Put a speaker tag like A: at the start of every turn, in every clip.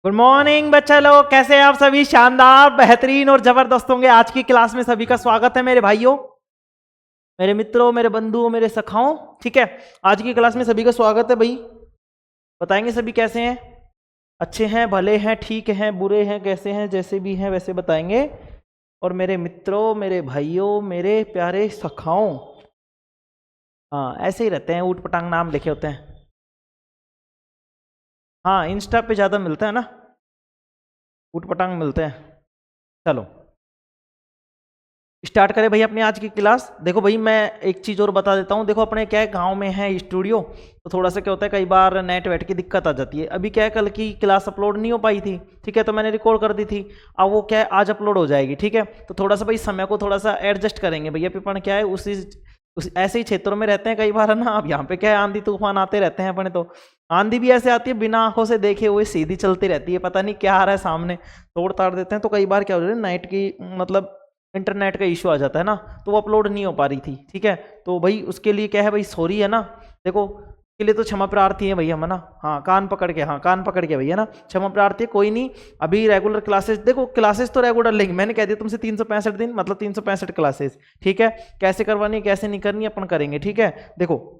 A: Good morning बच्चा लोग, कैसे हैं आप सभी? शानदार, बेहतरीन और जबरदस्त होंगे। आज की क्लास में सभी का स्वागत है मेरे भाइयों, मेरे मित्रों, मेरे बंधुओं, मेरे सखाओं। ठीक है, आज की क्लास में सभी का स्वागत है भाई। बताएंगे सभी कैसे हैं, अच्छे हैं, भले हैं, ठीक हैं, बुरे हैं, कैसे हैं, जैसे भी हैं वैसे बताएंगे। और मेरे मित्रों, मेरे भाइयों, मेरे प्यारे सखाओं, हाँ ऐसे ही रहते हैं, ऊट पटांग नाम लिखे होते हैं। हाँ इंस्टा पे ज़्यादा मिलता है ना, ऊट पटांग मिलते हैं। चलो स्टार्ट करें भाई अपनी आज की क्लास। देखो भाई, मैं एक चीज़ और बता देता हूँ। देखो अपने क्या है, गांव में है स्टूडियो, तो थोड़ा सा क्या होता है, कई बार नेट वेट की दिक्कत आ जाती है। अभी क्या है, कल की क्लास अपलोड नहीं हो पाई थी, ठीक है, तो मैंने रिकॉर्ड कर दी थी। अब वो क्या है, आज अपलोड हो जाएगी, ठीक है। तो थोड़ा सा भाई समय को थोड़ा सा एडजस्ट करेंगे भैया। अपन क्या है उस ऐसे ही क्षेत्रों में रहते हैं कई बार, है ना। अब यहाँ पे क्या है, आंधी तूफान आते रहते हैं अपने। तो आंधी भी ऐसे आती है, बिना आंखों से देखे हुए सीधी चलती रहती है, पता नहीं क्या आ रहा है सामने, तोड़ ताड़ देते हैं। तो कई बार क्या हो रहा है, नाइट की मतलब इंटरनेट का इशू आ जाता है ना, तो वो अपलोड नहीं हो पा रही थी, ठीक है। तो भाई उसके लिए क्या है भाई, सॉरी है ना। देखो के लिए तो क्षमा प्रार्थी है भैया, हम ना, हाँ कान पकड़ के, हाँ कान पकड़ के भैया ना, क्षमा प्रार्थी है, कोई नहीं। अभी रेगुलर क्लासेस, देखो क्लासेस तो रेगुलर लेंगे, मैंने कह दिया तुमसे 365 दिन मतलब 365 क्लासेस, ठीक है। कैसे करवानी है कैसे नहीं करनी अपन करेंगे, ठीक है। देखो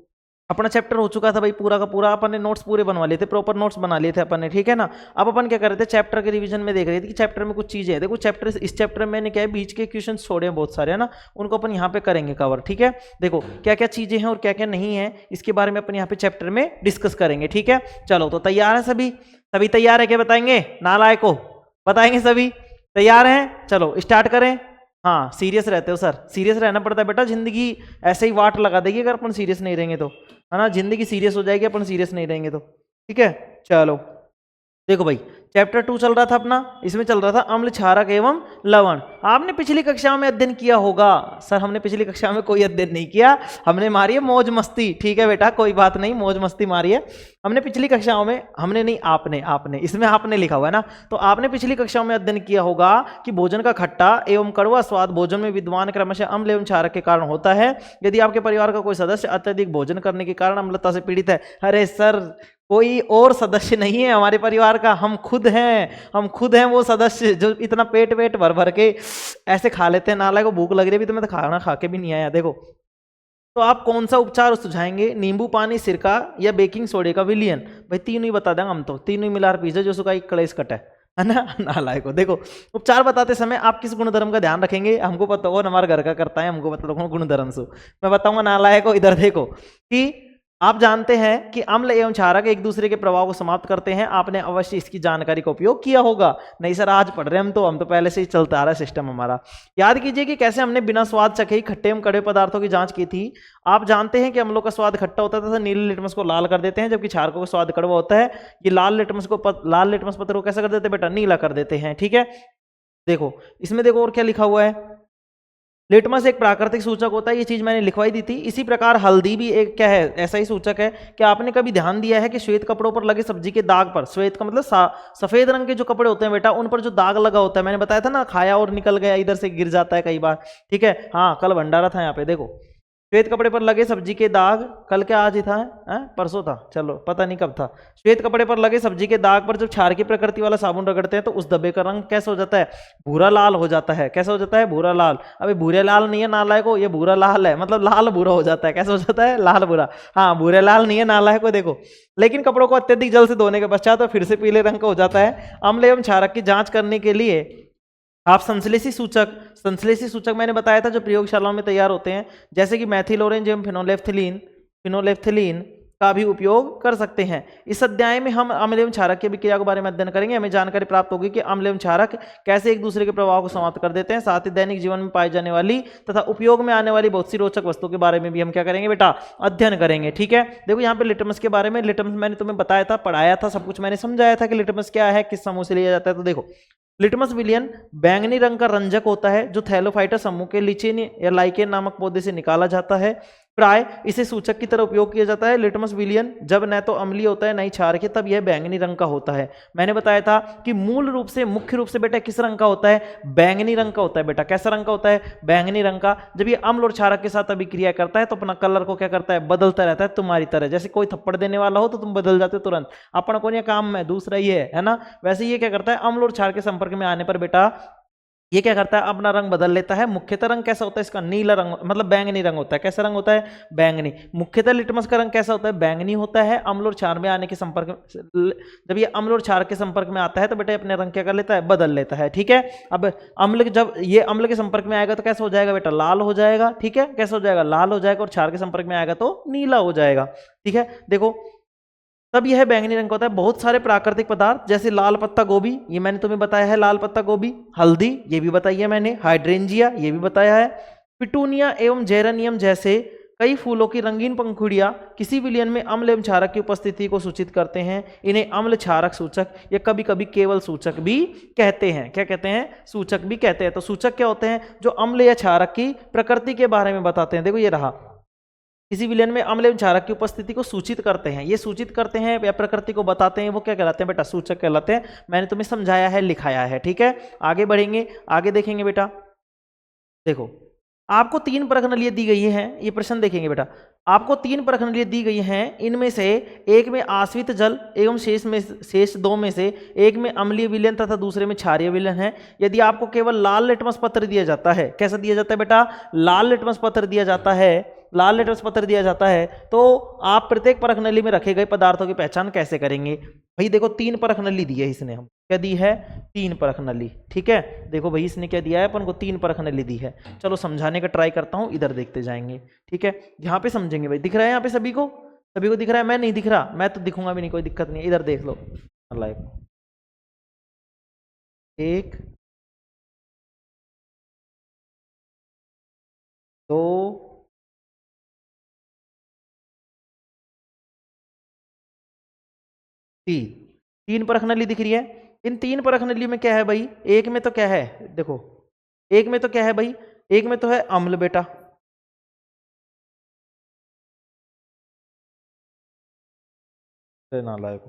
A: अपना चैप्टर हो चुका था भाई पूरा का पूरा, अपन ने नोट्स पूरे बनवा लिए थे, प्रॉपर नोट्स बना लिए थे अपन ने, ठीक है ना। अब अपन क्या कर रहे थे, चैप्टर के रिवीजन में देख रहे थे कि चैप्टर में कुछ चीजें हैं। देखो चैप्टर, इस चैप्टर में मैंने क्या है, बीच के क्वेश्चन छोड़े हैं बहुत सारे, है ना, उनको अपन यहाँ पे करेंगे कवर, ठीक है। देखो क्या क्या चीजें हैं और क्या क्या नहीं है, इसके बारे में अपन यहाँ पे चैप्टर में डिस्कस करेंगे, ठीक है। चलो तो तैयार है सभी? सभी तैयार है क्या? बताएंगे नालायको, बताएंगे सभी? तैयार हैं? चलो स्टार्ट करें। हाँ सीरियस रहते हो सर, सीरियस रहना पड़ता है बेटा, जिंदगी ऐसे ही वाट लगा देगी अगर अपन सीरियस नहीं रहेंगे तो, है ना। जिंदगी सीरियस हो जाएगी अपन सीरियस नहीं रहेंगे तो, ठीक है। चलो देखो भाई, चैप्टर 2 चल रहा था अपना, इसमें चल रहा था अम्ल, क्षारक एवं लवण। आपने पिछली कक्षा में अध्ययन किया होगा। सर हमने पिछली कक्षा में कोई अध्ययन नहीं किया, हमने मारी है मौज मस्ती, ठीक है बेटा कोई बात नहीं, मौज मस्ती मारी है हमने पिछली कक्षाओं में। हमने नहीं, आपने, आपने इसमें आपने लिखा हुआ है ना। तो आपने पिछली कक्षाओं में अध्ययन किया होगा कि भोजन का खट्टा एवं कड़वा स्वाद भोजन में विद्यमान क्रमशः अम्ल एवं क्षारक के कारण होता है। यदि आपके परिवार का कोई सदस्य अत्यधिक भोजन करने के कारण अम्लता से पीड़ित है, अरे सर कोई और सदस्य नहीं है हमारे परिवार का, हम खुद हैं, हम खुद हैं वो सदस्य जो इतना पेट वेट भर भर के ऐसे खा लेते हैं। नाला को भूख लग रही है, अभी तो मैं तो खाना खा के भी नहीं आया। देखो तो आप कौन सा उपचार सुझाएंगे, नींबू पानी, सिरका या बेकिंग सोडे का विलयन? भाई तीनों ही बता देंगे हम तो, तीनों ही मिला पीछे जो सुखा कलेश कट है ना। नालायक को देखो, उपचार बताते समय आप किस गुणधर्म का ध्यान रखेंगे? हमको पता हो, हमारे घर का करता है, हमको पता हो गुणधर्म से। मैं बताऊंगा नालायक को, इधर देखो कि आप जानते हैं कि अम्ल एवं क्षारक एक दूसरे के प्रभाव को समाप्त करते हैं। आपने अवश्य इसकी जानकारी का उपयोग किया होगा। नहीं सर आज पढ़ रहे हैं हम तो पहले से ही चलता आ रहा है सिस्टम हमारा। याद कीजिए कि कैसे हमने बिना स्वाद चखे ही खट्टे एवं कड़वे पदार्थों की जांच की थी। आप जानते हैं कि अम्लों का स्वाद खट्टा होता था, नीले लिटमस को लाल कर देते हैं, जबकि क्षारकों का स्वाद कड़वा होता है। ये लाल लिटमस पत्र को कैसे कर देते हैं बेटा? नीला कर देते हैं, ठीक है। देखो इसमें देखो और क्या लिखा हुआ है, लिटमस एक प्राकृतिक सूचक होता है, ये चीज मैंने लिखवाई दी थी। इसी प्रकार हल्दी भी एक क्या है, ऐसा ही सूचक है। क्या आपने कभी ध्यान दिया है कि श्वेत कपड़ों पर लगे सब्जी के दाग पर, श्वेत का मतलब सफेद रंग के जो कपड़े होते हैं बेटा, उन पर जो दाग लगा होता है, मैंने बताया था ना, खाया और निकल गया, इधर से गिर जाता है कई बार, ठीक है। हाँ कल भंडारा था यहाँ पे, देखो श्वेत कपड़े पर लगे सब्जी के दाग, कल क्या आज ही था, परसों था, चलो पता नहीं कब था। श्वेत कपड़े पर लगे सब्जी के दाग पर जब क्षार की प्रकृति वाला साबुन रगड़ते हैं तो उस धब्बे का रंग कैसे हो जाता है? भूरा लाल हो जाता है। कैसे हो जाता है? भूरा लाल। अभी भूरे लाल नहीं है नालायक को, ये भूरा लाल है, मतलब लाल भूरा हो जाता है। कैसे हो जाता है? लाल भूरा। हाँ भूरे लाल नहीं है नालायक को, देखो। लेकिन कपड़ों को अत्यधिक जल से धोने के पश्चात तो फिर से पीले रंग का हो जाता है। अम्ल एवं क्षारक की जांच करने के लिए आप संश्लेषी सूचक मैंने बताया था जो प्रयोगशालाओं में तैयार होते हैं, जैसे कि मैथिल ऑरेंज एवं फिनोलेफ्थिलीन का भी उपयोग कर सकते हैं। इस अध्याय में हम अम्ल एवं क्षारक की अभिक्रिया के बारे में अध्ययन करेंगे। हमें जानकारी प्राप्त होगी कि अम्ल एवं क्षारक कैसे एक दूसरे के प्रभाव को समाप्त कर देते हैं। साथ ही दैनिक जीवन में पाई जाने वाली तथा उपयोग में आने वाली बहुत सी रोचक वस्तुओं के बारे में भी हम क्या करेंगे बेटा? अध्ययन करेंगे, ठीक है। देखो यहाँ पे लिटमस के बारे में, लिटमस मैंने तुम्हें बताया था, पढ़ाया था, सब कुछ मैंने समझाया था कि लिटमस क्या है, किस समूह से लिया जाता है। तो देखो लिटमस विलियन बैंगनी रंग का रंजक होता है जो थैलोफाइटा समूह के लिचेन या लाइकेन नामक पौधे से निकाला जाता है। प्राय इसे सूचक की तरह उपयोग किया जाता है। लिटमस विलियन जब न तो अम्लीय होता है न ही क्षारकीय, तब यह बैंगनी रंग का होता है। मैंने बताया था कि मूल रूप से मुख्य रूप से बेटा किस रंग का होता है, बैंगनी रंग का होता है बेटा। कैसा रंग का होता है, बैंगनी रंग का। जब ये अम्ल और क्षारक के साथ अभिक्रिया करता है तो अपना कलर को क्या करता है, बदलता रहता है तुम्हारी तरह। जैसे कोई थप्पड़ देने वाला हो तो तुम बदल जाते हो तुरंत, अपना कौन काम है दूसरा ही है ना। वैसे ये क्या करता है, अम्ल और क्षार के संपर्क में आने पर बेटा ये क्या करता है, अपना रंग बदल लेता है। मुख्यतः रंग कैसा होता है इसका, नीला रंग, मतलब बैंगनी रंग होता है। कैसा रंग होता है, बैंगनी। मुख्यतः लिटमस का रंग कैसा होता है, बैंगनी होता है। अम्ल और क्षार में आने के संपर्क में, जब ये अम्ल और क्षार के संपर्क में आता है तो बेटा अपने रंग क्या कर लेता है, बदल लेता है। ठीक है, अब अम्ल, जब ये अम्ल के संपर्क में आएगा तो कैसा हो जाएगा बेटा, लाल हो जाएगा। ठीक है, कैसा हो जाएगा, लाल हो जाएगा। और क्षार के संपर्क में आएगा तो नीला हो जाएगा। ठीक है, देखो तब यह बैंगनी रंग का होता है। बहुत सारे प्राकृतिक पदार्थ जैसे लाल पत्ता गोभी, ये मैंने तुम्हें बताया है, लाल पत्ता गोभी। हल्दी, ये भी बताई है मैंने। हाइड्रेंजिया, ये भी बताया है। पिटूनिया एवं जेरेनियम जैसे कई फूलों की रंगीन पंखुड़ियां किसी विलयन में अम्ल एवं क्षारक की उपस्थिति को सूचित करते हैं। इन्हें अम्ल क्षारक सूचक या कभी कभी केवल सूचक भी कहते हैं। क्या कहते हैं, सूचक भी कहते हैं। तो सूचक क्या होते हैं, जो अम्ल या क्षारक की प्रकृति के बारे में बताते हैं। देखो ये रहा, किसी विलयन में अम्ल एवं क्षारक की उपस्थिति को सूचित करते हैं। ये सूचित करते हैं या प्रकृति को बताते हैं, वो क्या कहलाते हैं बेटा, सूचक कहलाते हैं। मैंने तुम्हें समझाया है, लिखाया है। ठीक है, आगे बढ़ेंगे, आगे देखेंगे बेटा। देखो आपको 3 परखनलियां दी गई हैं, ये प्रश्न देखेंगे बेटा। आपको 3 परखनलियां दी गई हैं, इनमें से एक में आश्रित जल एवं शेष 2 में से एक में अम्लीय विलयन तथा दूसरे में क्षारीय विलयन है। यदि आपको केवल लाल लिटमस पत्र दिया जाता है, कैसा दिया जाता है बेटा, लाल लिटमस पत्र दिया जाता है, लाल लिटमस पत्र दिया जाता है, तो आप प्रत्येक परखनली में रखे गए पदार्थों की पहचान कैसे करेंगे। भाई देखो 3 परखनली दी है इसने, हम क्या दी है, 3 परखनली। ठीक है, देखो भाई इसने क्या दिया है, अपन को 3 परखनली दी है। चलो समझाने का ट्राई करता हूं, इधर देखते जाएंगे। ठीक है, यहाँ पे समझेंगे भाई। दिख रहा है यहाँ पे सभी को, सभी को दिख रहा है, मैं नहीं दिख रहा, मैं तो दिखूंगा भी नहीं, कोई दिक्कत नहीं। इधर देख लो, लाइव 1 2 3 परखनली दिख रही है। इन 3 परखनलियों में क्या है भाई, एक में तो क्या है, देखो एक में तो क्या है भाई, एक में तो है अम्ल बेटा। नालायक,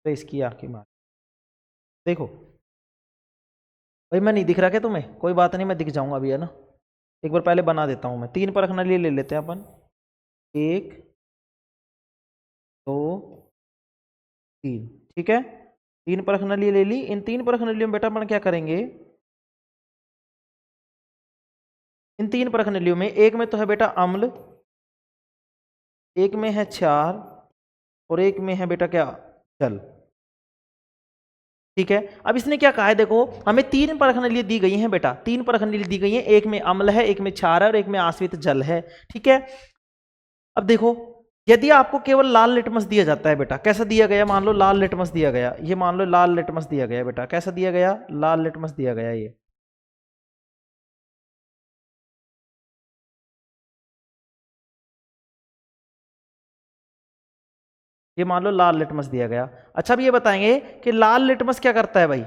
A: तो इसकी आंखें मार। देखो भाई मैं नहीं दिख रहा क्या तुम्हें, कोई बात नहीं, मैं दिख जाऊंगा अभी, है ना। एक बार पहले बना देता हूं मैं। 3 परखनली ले लेते हैं अपन, 1 2 3। ठीक है, 3 परखनली ले ली। इन 3 परखनलियों में बेटा अपन क्या करेंगे, इन 3 परखनलियों में एक में तो है बेटा अम्ल, एक में है क्षार और एक में है बेटा क्या, जल। ठीक है, अब इसने क्या कहा है, देखो हमें 3 परखनलियां दी गई हैं बेटा, 3 परखनलियां दी गई हैं, एक में अम्ल है, एक में क्षार है और एक में आश्रित जल है। ठीक है, अब देखो यदि आपको केवल लाल लिटमस दिया जाता है बेटा, कैसा दिया गया, मान लो लाल लिटमस दिया गया, ये मान लो लाल लिटमस दिया गया बेटा, कैसा दिया गया, लाल लिटमस दिया गया, ये मान लो लाल लिटमस दिया गया। अच्छा अब ये बताएंगे कि लाल लिटमस क्या करता है भाई,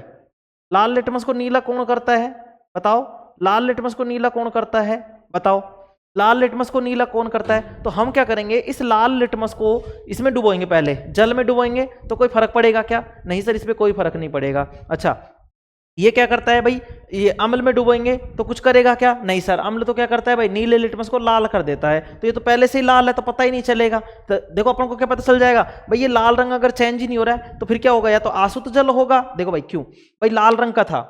A: लाल लिटमस को नीला कौन करता है, बताओ। लाल लिटमस को नीला कौन करता है, बताओ। लाल लिटमस को नीला कौन करता है, तो हम क्या करेंगे, इस लाल लिटमस को इसमें डुबोएंगे, पहले जल में डुबोएंगे, तो कोई फर्क पड़ेगा क्या, नहीं सर इसमें कोई फर्क नहीं पड़ेगा। अच्छा ये क्या करता है भाई, ये अम्ल में डुबोएंगे तो कुछ करेगा क्या, नहीं सर, अम्ल तो क्या करता है भाई, नीले लिटमस को लाल कर देता है, तो ये तो पहले से ही लाल है तो पता ही नहीं चलेगा। तो देखो अपन को क्या पता चल जाएगा भाई, ये लाल रंग अगर चेंज ही नहीं हो रहा है तो फिर क्या होगा, या तो आसुत जल होगा। देखो भाई क्यों, भाई लाल रंग का था,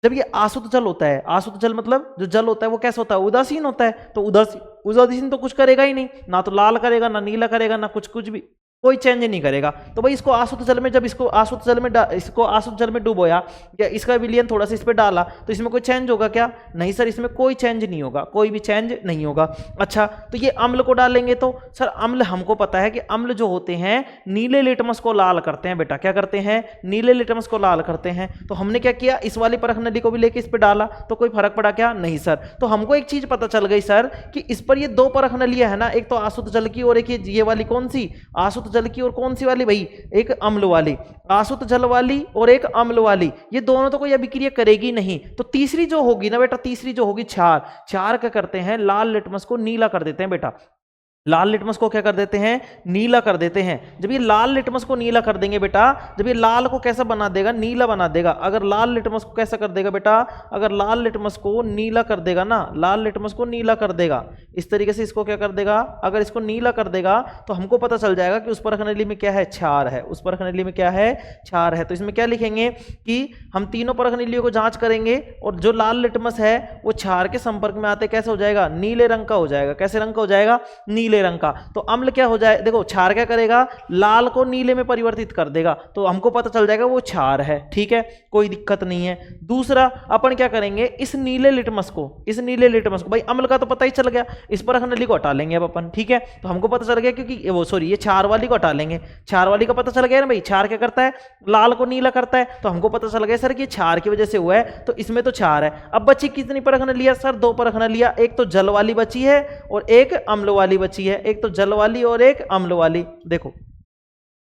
A: जब ये आसुत जल होता है, आसुत जल मतलब जो जल होता है वो कैसा होता है, उदासीन होता है, तो उदासीन तो कुछ करेगा ही नहीं, ना तो लाल करेगा ना नीला करेगा ना कुछ भी, कोई चेंज नहीं करेगा। तो भाई इसको आसुत जल में, जब इसको आसुत जल में डुबोया या इसका विलयन थोड़ा सा इस पे डाला तो इसमें कोई चेंज होगा क्या, नहीं सर इसमें कोई चेंज नहीं होगा, कोई भी चेंज नहीं होगा। अच्छा तो ये अम्ल को डालेंगे तो सर अम्ल हमको पता है कि अम्ल जो होते हैं नीले लिटमस को लाल करते हैं बेटा, क्या करते हैं, नीले लिटमस को लाल करते हैं। तो हमने क्या किया, इस वाली परखनली को भी लेके इस पे डाला तो कोई फर्क पड़ा क्या, नहीं सर। तो हमको एक चीज पता चल गई सर कि इस पर ये 2 परखनलियां है ना, एक तो आसुत जल की और एक ये वाली कौन सी, आसुत जल की और कौन सी वाली भाई, एक अम्ल वाली, आसुत जल वाली और एक अम्ल वाली, ये दोनों तो कोई अभिक्रिया करेगी नहीं। तो तीसरी जो होगी ना बेटा, तीसरी जो होगी क्षार, क्षार क्या करते हैं, लाल लिटमस को नीला कर देते हैं बेटा, लाल लिटमस को क्या कर देते हैं, नीला कर देते हैं। जब ये लाल लिटमस को नीला कर देंगे बेटा, जब ये लाल को कैसा बना देगा, नीला बना देगा। अगर लाल लिटमस को कैसा कर देगा बेटा, अगर लाल लिटमस को नीला कर देगा ना, लाल लिटमस को नीला कर देगा इस तरीके से, इसको क्या कर देगा, अगर इसको नीला कर देगा तो हमको पता चल जाएगा कि उस परख नली में क्या है, क्षार है, उस परख नली में क्या है, क्षार है। तो इसमें क्या लिखेंगे कि हम तीनों परख नलियों को जांच करेंगे और जो लाल लिटमस है वो क्षार के संपर्क में आते कैसे हो जाएगा, नीले रंग का हो जाएगा। कैसे रंग का हो जाएगा, नीले रंग का। तो अम्ल क्या हो जाए, देखो क्षार क्या करेगा, लाल को नीले में परिवर्तित कर देगा, तो हमको पता चल जाएगा वो क्षार है। ठीक है, कोई दिक्कत नहीं है। दूसरा अपन क्या करेंगे, इस नीले लिटमस को, इस नीले लिटमस को, भाई अम्ल का तो पता ही चल गया, इस परख नली को हटा लेंगे अब अपन। ठीक है, तो हमको पता चल गया, क्योंकि वो सॉरी ये क्षार वाली को हटा लेंगे, क्षार वाली का पता चल गया ना भाई, क्षार क्या करता है, लाल को नीला करता है। तो हमको पता चल गया सर कि क्षार की वजह से हुआ है, तो इसमें तो क्षार है। अब बची कितनी परख नलियां सर, दो परख नलियां, एक तो जल वाली बची है और एक अम्ल वाली बची है, एक तो जल वाली और एक अम्ल वाली। देखो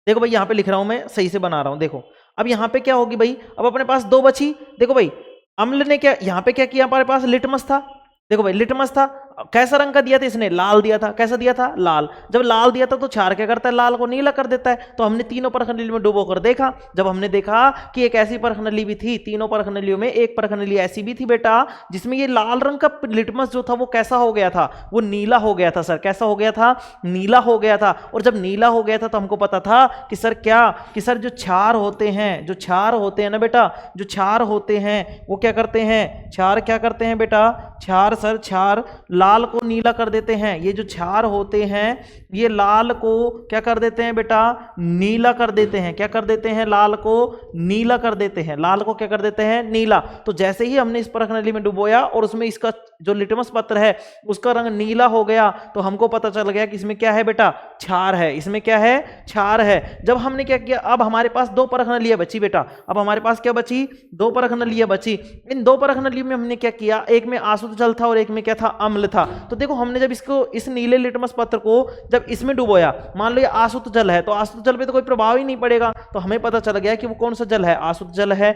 A: देखो भाई, यहां पे लिख रहा हूं मैं, सही से बना रहा हूं। देखो अब यहां पे क्या होगी भाई, अब अपने पास दो बची। देखो भाई अम्ल ने क्या यहां पे क्या किया, हमारे पास लिटमस था। देखो भाई लिटमस था, कैसा रंग का दिया था इसने, लाल दिया था। कैसा दिया था, लाल। जब लाल दिया था तो क्षार क्या करता है, लाल को नीला कर देता है। तो हमने तीनों परख नली में डुबो कर देखा, जब हमने देखा कि एक ऐसी परख नली भी थी, तीनों परख नलियों में एक परख नली ऐसी भी थी बेटा जिसमें ये लाल रंग का लिटमस जो था वो कैसा हो गया था, वो नीला हो गया था सर। कैसा हो गया था, नीला हो गया था। और जब नीला हो गया था तो हमको पता था कि सर क्या, कि सर जो क्षार होते हैं, जो क्षार होते हैं ना बेटा, जो क्षार होते हैं वो क्या करते हैं, क्षार क्या करते हैं बेटा, क्षार सर, क्षार लाल को नीला कर देते हैं। ये जो क्षार होते हैं ये लाल को क्या कर देते हैं बेटा, नीला कर देते हैं। क्या कर देते हैं, लाल को नीला कर देते हैं। लाल को क्या कर देते हैं, नीला। तो जैसे ही हमने इस परख नली में डुबोया और उसमें इसका जो लिटमस पत्र है उसका रंग नीला हो गया, तो हमको पता चल गया कि इसमें क्या है बेटा, क्षार है। इसमें क्या है, क्षार है। जब हमने क्या किया, अब हमारे पास दो परख नलियां बची बेटा, अब हमारे पास क्या बची, दो परख नलियां बची। इन दो परख नलियों में हमने क्या किया, एक में आसुत जल था और एक में क्या था, अम्ल था। तो देखो हमने जब इसको, इस नीले लिटमस पत्र को जब इसमें डुबोया, मान लो ये आसुत जल है, तो आसुत जल पे तो कोई प्रभाव ही नहीं पड़ेगा, तो हमें पता चल गया कि वो कौन सा जल है, आसुत जल है।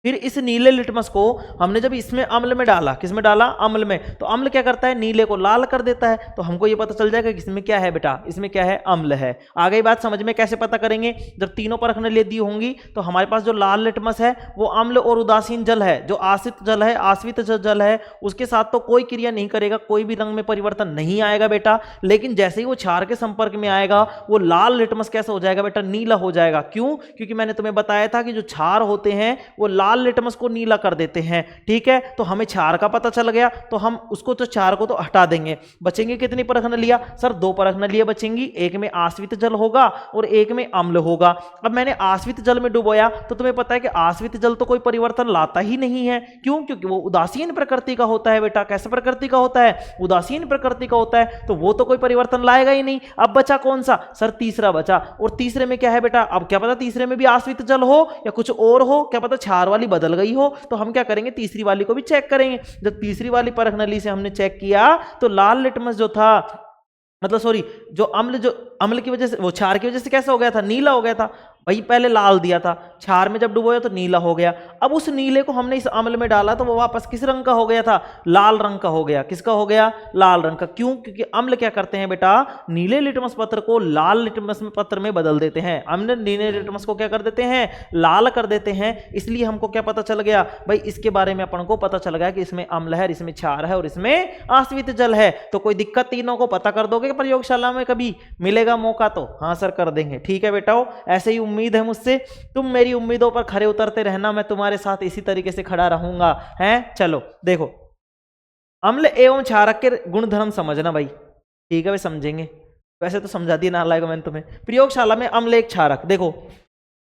A: फिर इस नीले लिटमस को हमने जब इसमें अम्ल में डाला, किसमें डाला, अम्ल में, तो अम्ल क्या करता है, नीले को लाल कर देता है। तो हमको ये पता चल जाएगा कि इसमें क्या है बेटा, इसमें क्या है, अम्ल है। आ गई बात समझ में, कैसे पता करेंगे, जब तीनों परख नलियां दी होंगी तो हमारे पास जो लाल लिटमस है वो अम्ल और उदासीन जल है, जो आश्रित जल है, आश्रित जल है, उसके साथ तो कोई क्रिया नहीं करेगा, कोई भी रंग में परिवर्तन नहीं आएगा बेटा। लेकिन जैसे ही वो क्षार के संपर्क में आएगा वो लाल लिटमस कैसा हो जाएगा बेटा, नीला हो जाएगा। क्यों, क्योंकि मैंने तुम्हें बताया था कि जो क्षार होते हैं वो लाल लिटमस को नीला कर देते हैं। ठीक है, तो हमें क्षार का पता चल गया, तो हम उसको, तो क्षार को तो हटा देंगे। बचेंगे कितनी परख नलियां सर, दो परख नलियां बचेंगी, एक में आश्रित जल होगा और एक में अम्ल होगा। अब मैंने आश्रित जल में डुबोया, तो तुम्हें पता है कि आश्रित जल तो कोई परिवर्तन लाता ही नहीं है। क्यों, क्योंकि वो उदासीन प्रकृति का होता है बेटा। कैसे प्रकृति का होता है, उदासीन प्रकृति का होता है, तो वो तो कोई परिवर्तन लाएगा ही नहीं। अब बचा कौन सा सर, तीसरा बचा। और तीसरे में क्या है बेटा, अब क्या पता तीसरे में भी आश्रित जल हो या कुछ और हो, क्या पता क्षार वाली बदल गई हो। तो हम क्या करेंगे, तीसरी वाली को भी चेक करेंगे। जब तीसरी वाली परख नली से हमने चेक किया तो लाल लिटमस जो था, मतलब सॉरी, जो अम्ल की वजह से, वो क्षार की वजह से कैसा हो गया था, नीला हो गया था। भाई पहले लाल दिया था, क्षार में जब डुबोया तो नीला हो गया। अब उस नीले को हमने इस अम्ल में डाला तो वो वापस किस रंग का हो गया था, लाल रंग का हो गया। किसका हो गया, लाल रंग का। क्यों, क्योंकि अम्ल क्या करते हैं बेटा, नीले लिटमस पत्र को लाल लिटमस पत्र में बदल देते हैं। अम्ल नीले लिटमस को क्या कर देते हैं, लाल कर देते हैं। इसलिए हमको क्या पता चल गया भाई, इसके बारे में अपन को पता चल गया कि इसमें अम्ल है, इसमें क्षार है और इसमें आश्रित जल है। तो कोई दिक्कत, तीनों को पता कर दोगे प्रयोगशाला में, कभी मिलेगा मौका तो हाँ सर कर देंगे। ठीक है बेटाओ, ऐसे ही उम्मीद है मुझसे, तुम मेरी उम्मीदों पर खरे उतरते रहना, मैं तुम्हारे साथ इसी तरीके से खड़ा रहूंगा। हैं, चलो देखो, अम्ल एवं क्षारक के गुणधर्म समझना भाई। ठीक है भाई, समझेंगे, वैसे तो समझा दिया नालायक मैंने तुम्हें। प्रयोगशाला में अम्ल एक क्षारक, देखो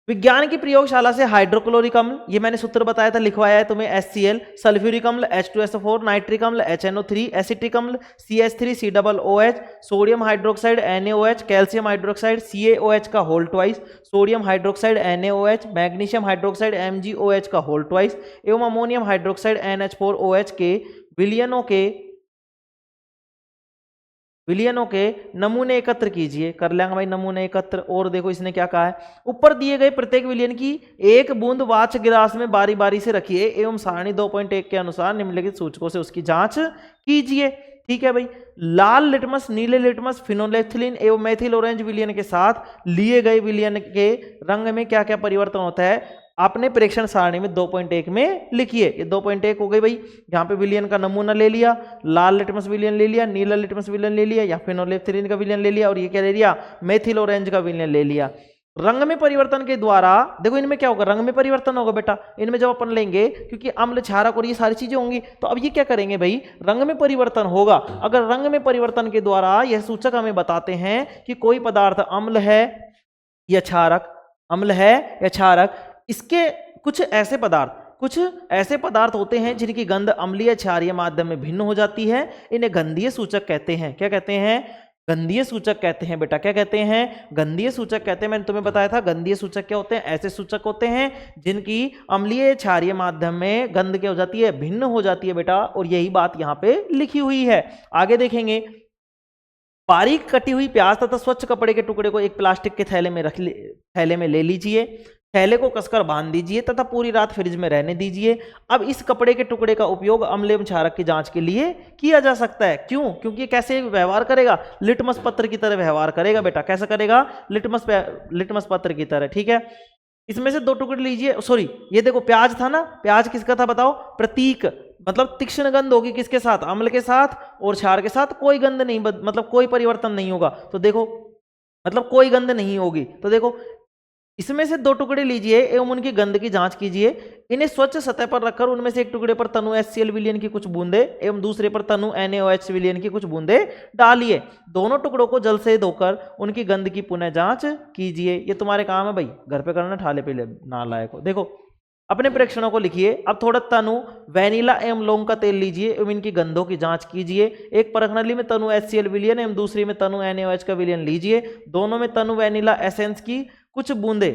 A: विज्ञान की प्रयोगशाला से हाइड्रोक्लोरिक अम्ल, ये मैंने सूत्र बताया था, लिखवाया है तुम्हें, HCl, सल्फ्यूरिक अम्ल H2SO4, नाइट्रिक अम्ल HNO3, एसिटिक अम्ल CH3 COOH, sodium hydroxide NaOH, calcium hydroxide CaOH का whole twice, sodium hydroxide NaOH, magnesium hydroxide MgOH का होल ट्वाइस एवं अमोनियम हाइड्रोक्साइड NH4OH के विलयनों के विलयनों के नमूने एकत्र कीजिए। कर लेंगे भाई नमूने एकत्र। और देखो इसने क्या कहा है, ऊपर दिए गए प्रत्येक विलयन की एक बूंद वाच गिलास में बारी बारी से रखिए एवं सारणी 2.1 के अनुसार निम्नलिखित सूचकों से उसकी जांच कीजिए। ठीक है भाई, लाल लिटमस, नीले लिटमस, फिनोलेथिलीन एवं मेथिल ऑरेंज विलयन के साथ लिए गए विलयन के रंग में क्या क्या परिवर्तन होता है आपने प्रेक्षण सारणी में 2.1 में लिखिए। ये 2.1 हो गई भाई, यहाँ पे विलयन का नमूना ले लिया, लाल लिटमस विलयन ले लिया, नीला लिटमस विलयन ले लिया, या फिनोलेफ्थिलीन का विलयन ले लिया, और ये क्या ले लिया, मेथिल ऑरेंज का विलयन ले लिया। रंग में परिवर्तन के द्वारा देखो इनमें क्या होगा, रंग में परिवर्तन होगा बेटा इनमें जब अपन लेंगे, क्योंकि अम्ल, क्षारक और ये सारी चीजें होंगी, तो अब ये क्या करेंगे भाई, रंग में परिवर्तन होगा। अगर रंग में परिवर्तन के द्वारा यह सूचक हमें बताते हैं कि कोई पदार्थ अम्ल है या क्षारक, अम्ल है या क्षारक, इसके कुछ ऐसे पदार्थ होते हैं जिनकी गंध अम्लीय क्षारीय माध्यम में भिन्न हो जाती है, इन्हें गंधीय सूचक कहते हैं। क्या कहते हैं, गंधीय सूचक कहते हैं बेटा। क्या कहते हैं, गंधीय सूचक कहते हैं। मैंने तुम्हें बताया था गंधीय सूचक क्या होते हैं, ऐसे सूचक होते हैं जिनकी अम्लीय क्षारीय माध्यम में गंध क्या हो जाती है, भिन्न हो जाती है बेटा, और यही बात यहाँ पे लिखी हुई है। आगे देखेंगे, बारीक कटी हुई प्याज तथा स्वच्छ कपड़े के टुकड़े को एक प्लास्टिक के थैले में ले लीजिए, थैले को कसकर बांध दीजिए तथा पूरी रात फ्रिज में रहने दीजिए। अब इस कपड़े के टुकड़े का उपयोग अम्ल एवं क्षारक की जांच के लिए किया जा सकता है। क्यों, क्योंकि ये कैसे व्यवहार करेगा, लिटमस पत्र की तरह व्यवहार करेगा बेटा। कैसा करेगा, लिटमस पत्र की तरह। ठीक है, इसमें से 2 टुकड़े लीजिए। सॉरी, ये देखो प्याज था ना, प्याज किसका था बताओ, प्रतीक, मतलब तीक्ष्ण गंध होगी किसके साथ, अम्ल के साथ, और क्षार के साथ कोई गंध नहीं, मतलब कोई परिवर्तन नहीं होगा। तो देखो मतलब कोई गंध नहीं होगी। तो देखो इसमें से 2 टुकड़े लीजिए एवं उनकी गंध की जांच कीजिए। इन्हें स्वच्छ सतह पर रखकर उनमें से एक टुकड़े पर तनु HCl विलयन की कुछ बूंदे एवं दूसरे पर तनु NaOH विलयन की कुछ बूंदे डालिए। दोनों टुकड़ों को जल से धोकर उनकी गंध की पुनः जांच कीजिए। ये तुम्हारे काम है भाई, घर पे करना, ठाले पे नालायक हो। देखो अपने प्रेक्षणों को लिखिए। अब थोड़ा तनु वैनिला एवं लौंग का तेल लीजिए एवं इनकी गंधों की जांच कीजिए। एक परख नली में तनु HCl विलयन एवं दूसरी में तनु NaOH का विलयन लीजिए। दोनों में तनु वैनिला एसेंस की कुछ बूंदे,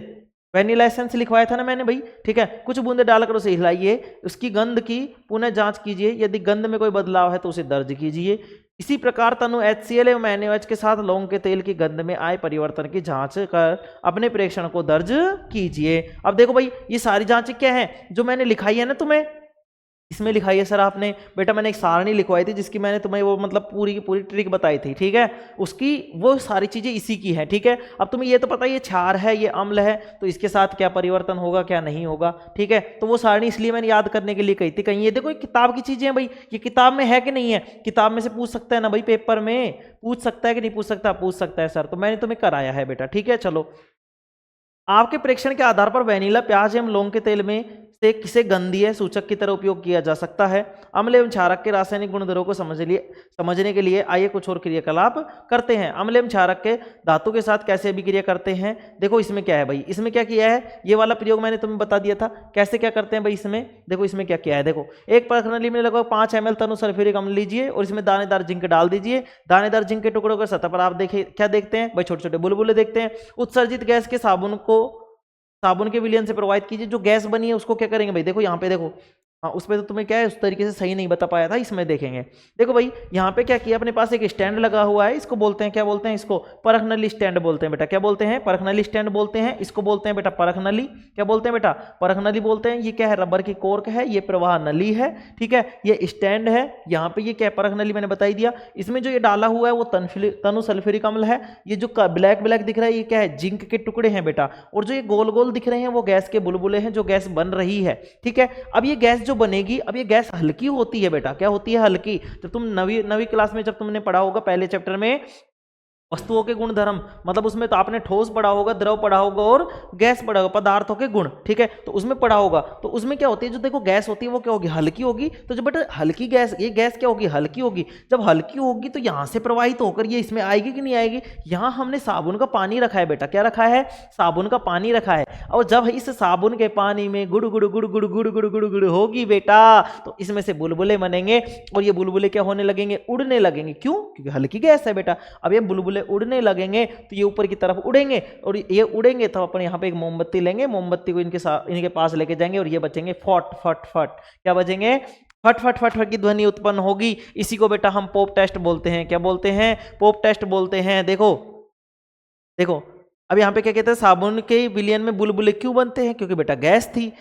A: वैनिला एसेंस लिखवाया था ना मैंने भाई, ठीक है, कुछ बूंदे डालकर उसे हिलाइए। उसकी गंध की पुनः जांच कीजिए, यदि गंध में कोई बदलाव है तो उसे दर्ज कीजिए। इसी प्रकार तनु HCl एवं NaOH के साथ लौंग के तेल की गंध में आए परिवर्तन की जांच कर अपने प्रेक्षण को दर्ज कीजिए। अब देखो भाई ये सारी जांच क्या है जो मैंने लिखाई है ना, तुम्हें इसमें लिखाई है सर आपने, बेटा मैंने एक सारणी लिखवाई थी जिसकी मैंने तुम्हें वो मतलब पूरी की पूरी ट्रिक बताई थी। ठीक है, उसकी वो सारी चीजें इसी की है। ठीक है, अब तुम्हें ये तो पता है ये क्षार है, ये अम्ल है, तो इसके साथ क्या परिवर्तन होगा क्या नहीं होगा। ठीक है, तो वो सारणी इसलिए मैंने याद करने के लिए कही थी। कहीं ये देखो किताब की चीजें हैं भाई, ये किताब में है कि नहीं है, किताब में से पूछ सकता है ना भाई, पेपर में पूछ सकता है कि नहीं पूछ सकता, पूछ सकता है सर, तो मैंने तुम्हें कराया है बेटा। ठीक है, चलो आपके प्रेक्षण के आधार पर वैनिला, प्याज एवं लौंग के तेल में से किसे गंधीय सूचक की तरह उपयोग किया जा सकता है। अम्ल एवं क्षारक के रासायनिक गुणधर्मों को समझने के लिए आइए कुछ और क्रियाकलाप करते हैं। अम्ल एवं क्षारक के धातु के साथ कैसे अभिक्रिया करते हैं। देखो इसमें क्या है भाई, इसमें क्या किया है, ये वाला प्रयोग मैंने तुम्हें बता दिया था कैसे क्या करते हैं भाई। इसमें देखो इसमें क्या किया है, देखो एक परख नली में लगभग 5 ml तनु सल्फ्यूरिक अम्ल लीजिए और इसमें दानेदार जिंक डाल दीजिए। दानेदार जिंक के टुकड़ों के सतह पर आप देखिए क्या देखते हैं भाई, छोटे छोटे बुलबुले देखते हैं। उत्सर्जित गैस के साबुन के विलयन से प्रवाहित कीजिए। जो गैस बनी है उसको क्या करेंगे भाई, देखो यहाँ पे देखो, हाँ उसमें तो तुम्हें क्या है उस तरीके से सही नहीं बता पाया था, इसमें देखेंगे। देखो भाई यहाँ पे क्या किया, अपने पास एक स्टैंड लगा हुआ है, इसको बोलते हैं क्या बोलते हैं, इसको परख नली स्टैंड बोलते हैं बेटा। क्या बोलते हैं, परख नली स्टैंड बोलते हैं। इसको बोलते हैं बेटा परख नली। क्या बोलते हैं बेटा, परख नली बोलते हैं। ये क्या है, रबर की कोर्क है, ये प्रवाह नली है। ठीक है, ये स्टैंड है, यहाँ पे ये क्या है, परख नली मैंने बताई दिया। इसमें जो ये डाला हुआ है वो तनु सल्फ्यूरिक अम्ल है। ये जो ब्लैक ब्लैक दिख रहा है ये क्या है, जिंक के टुकड़े हैं बेटा। और जो ये गोल गोल दिख रहे हैं वो गैस के बुलबुले हैं, जो गैस बन रही है। ठीक है, अब ये गैस जो बनेगी, अब ये गैस हल्की होती है बेटा। क्या होती है, हल्की। जब तुम नवी क्लास में जब तुमने पढ़ा होगा पहले चैप्टर में वस्तुओं के गुण धर्म, मतलब उसमें तो आपने ठोस पढ़ा होगा, द्रव पढ़ा होगा और गैस पढ़ा होगा, पदार्थों के गुण। ठीक है, तो उसमें पढ़ा होगा। तो उसमें क्या होती है, जो देखो गैस होती है वो क्या होगी, हल्की होगी। तो जब बेटा हल्की गैस, ये गैस क्या होगी, हल्की होगी। जब हल्की होगी तो यहां से प्रवाहित होकर ये इसमें आएगी कि नहीं आएगी। यहां हमने साबुन का पानी रखा है बेटा। क्या रखा है, साबुन का पानी रखा है। और जब इस साबुन के पानी में गुड़ गुड़ गुड़ गुड़ गुड़ गुड़ गुड़ गुड़ होगी बेटा, तो इसमें से बुलबुले बनेंगे और ये बुलबुले क्या होने लगेंगे, उड़ने लगेंगे। क्यों, क्योंकि हल्की गैस है बेटा। अब ये बुलबुले उड़ने लगेंगे तो ये ऊपर की तरफ उड़ेंगे, और ये उड़ेंगे तो अपन यहाँ पे एक मोमबत्ती लेंगे, मोमबत्ती को इनके पास लेके जाएंगे और ये बचेंगे फट फट फट। क्या बचेंगे, फट फट फट फट की ध्वनि उत्पन्न होगी। इसी को बेटा हम पोप टेस्ट बोलते हैं। क्या बोलते हैं? पोप टेस्ट बोलते हैं। देखो देखो, अब यहाँ पे क्या कहते हैं, साबुन के विलयन में बुलबुले क्यों बनते हैं? क्योंकि बेटा गैस थी।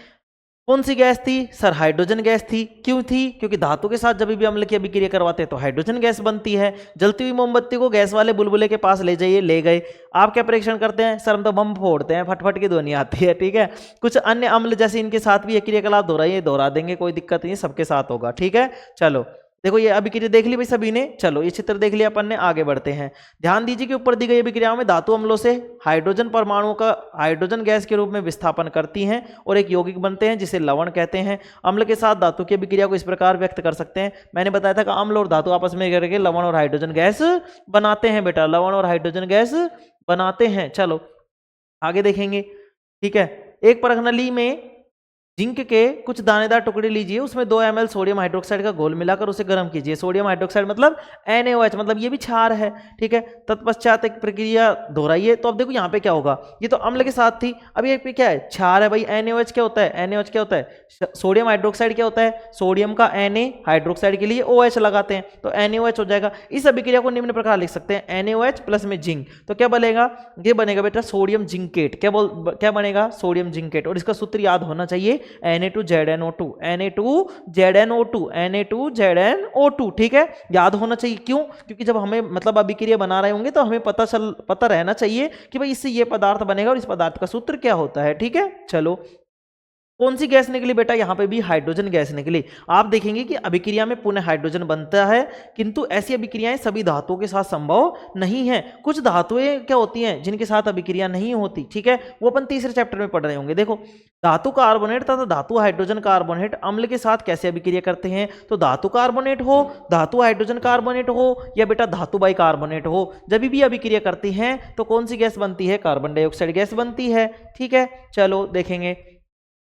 A: कौन सी गैस थी सर? हाइड्रोजन गैस थी। क्यों थी? क्योंकि धातु के साथ जब भी अम्ल की अभिक्रिया करवाते हैं तो हाइड्रोजन गैस बनती है। जलती हुई मोमबत्ती को गैस वाले बुलबुले के पास ले जाइए, ले गए। आप क्या परीक्षण करते हैं? सर हम तो बम फोड़ते हैं, फटफट की ध्वनि आती है। ठीक है, कुछ अन्य अम्ल जैसे इनके साथ भी क्रियाकलाप दोहराइए, दोहरा देंगे, कोई दिक्कत नहीं, सबके साथ होगा। ठीक है, चलो देखो ये अभिक्रिया देख ली भाई सभी ने। चलो ये चित्र देख लिया अपन ने, आगे बढ़ते हैं। ध्यान दीजिए कि ऊपर दी गई अभिक्रियाओं में धातु अम्लों से हाइड्रोजन परमाणुओं का हाइड्रोजन गैस के रूप में विस्थापन करती हैं और एक यौगिक बनते हैं जिसे लवण कहते हैं। अम्ल के साथ धातु की अभिक्रिया को इस प्रकार व्यक्त कर सकते हैं। मैंने बताया था कि अम्ल और धातु आपस में करके लवण और हाइड्रोजन गैस बनाते हैं बेटा, लवण और हाइड्रोजन गैस बनाते हैं। चलो आगे देखेंगे। ठीक है, एक परखनली में जिंक के कुछ दानेदार टुकड़े लीजिए, उसमें 2 ml सोडियम हाइड्रोक्साइड का घोल मिलाकर उसे गर्म कीजिए। सोडियम हाइड्रोक्साइड मतलब NaOH, मतलब ये भी क्षार है। ठीक है, तत्पश्चात एक प्रक्रिया दोहराइए। तो अब देखो यहाँ पे क्या होगा, ये तो अम्ल के साथ थी, अब ये पे क्या है? क्षार है भाई। NaOH क्या होता है? NaOH क्या होता है? सोडियम हाइड्रोक्साइड क्या होता है? सोडियम का Na, हाइड्रोक्साइड के लिए OH लगाते हैं तो NaOH हो जाएगा। इस अभिक्रिया को निम्न प्रकार लिख सकते हैं, NaOH प्लस में जिंक, तो क्या बनेगा? ये बनेगा बेटा सोडियम जिंकेट। क्या बनेगा? Sodium zincate. और इसका सूत्र याद होना चाहिए, Na2ZnO2, Na2ZnO2, Na2ZnO2। ठीक है, याद होना चाहिए। क्यों? क्योंकि जब हमें मतलब अभिक्रिया बना रहे होंगे तो हमें पता रहना चाहिए कि भाई इससे ये पदार्थ बनेगा और इस पदार्थ का सूत्र क्या होता है। ठीक है, चलो कौन सी गैस निकली बेटा? यहां पे भी हाइड्रोजन गैस निकली। आप देखेंगे कि अभिक्रिया में पुनः हाइड्रोजन बनता है, किंतु ऐसी अभिक्रियाएं सभी धातुओं के साथ संभव नहीं है। कुछ धातुएं क्या होती हैं जिनके साथ अभिक्रिया नहीं होती। ठीक है, वो अपन तीसरे चैप्टर में पढ़ रहे होंगे। देखो धातु कार्बोनेट तथा धातु हाइड्रोजन कार्बोनेट अम्ल के साथ कैसे अभिक्रिया करते हैं? तो धातु कार्बोनेट हो, धातु हाइड्रोजन कार्बोनेट हो या बेटा धातु बाई कार्बोनेट हो, जब भी अभिक्रिया करती हैं तो कौन सी गैस बनती है? कार्बन डाइऑक्साइड गैस बनती है। ठीक है, चलो देखेंगे।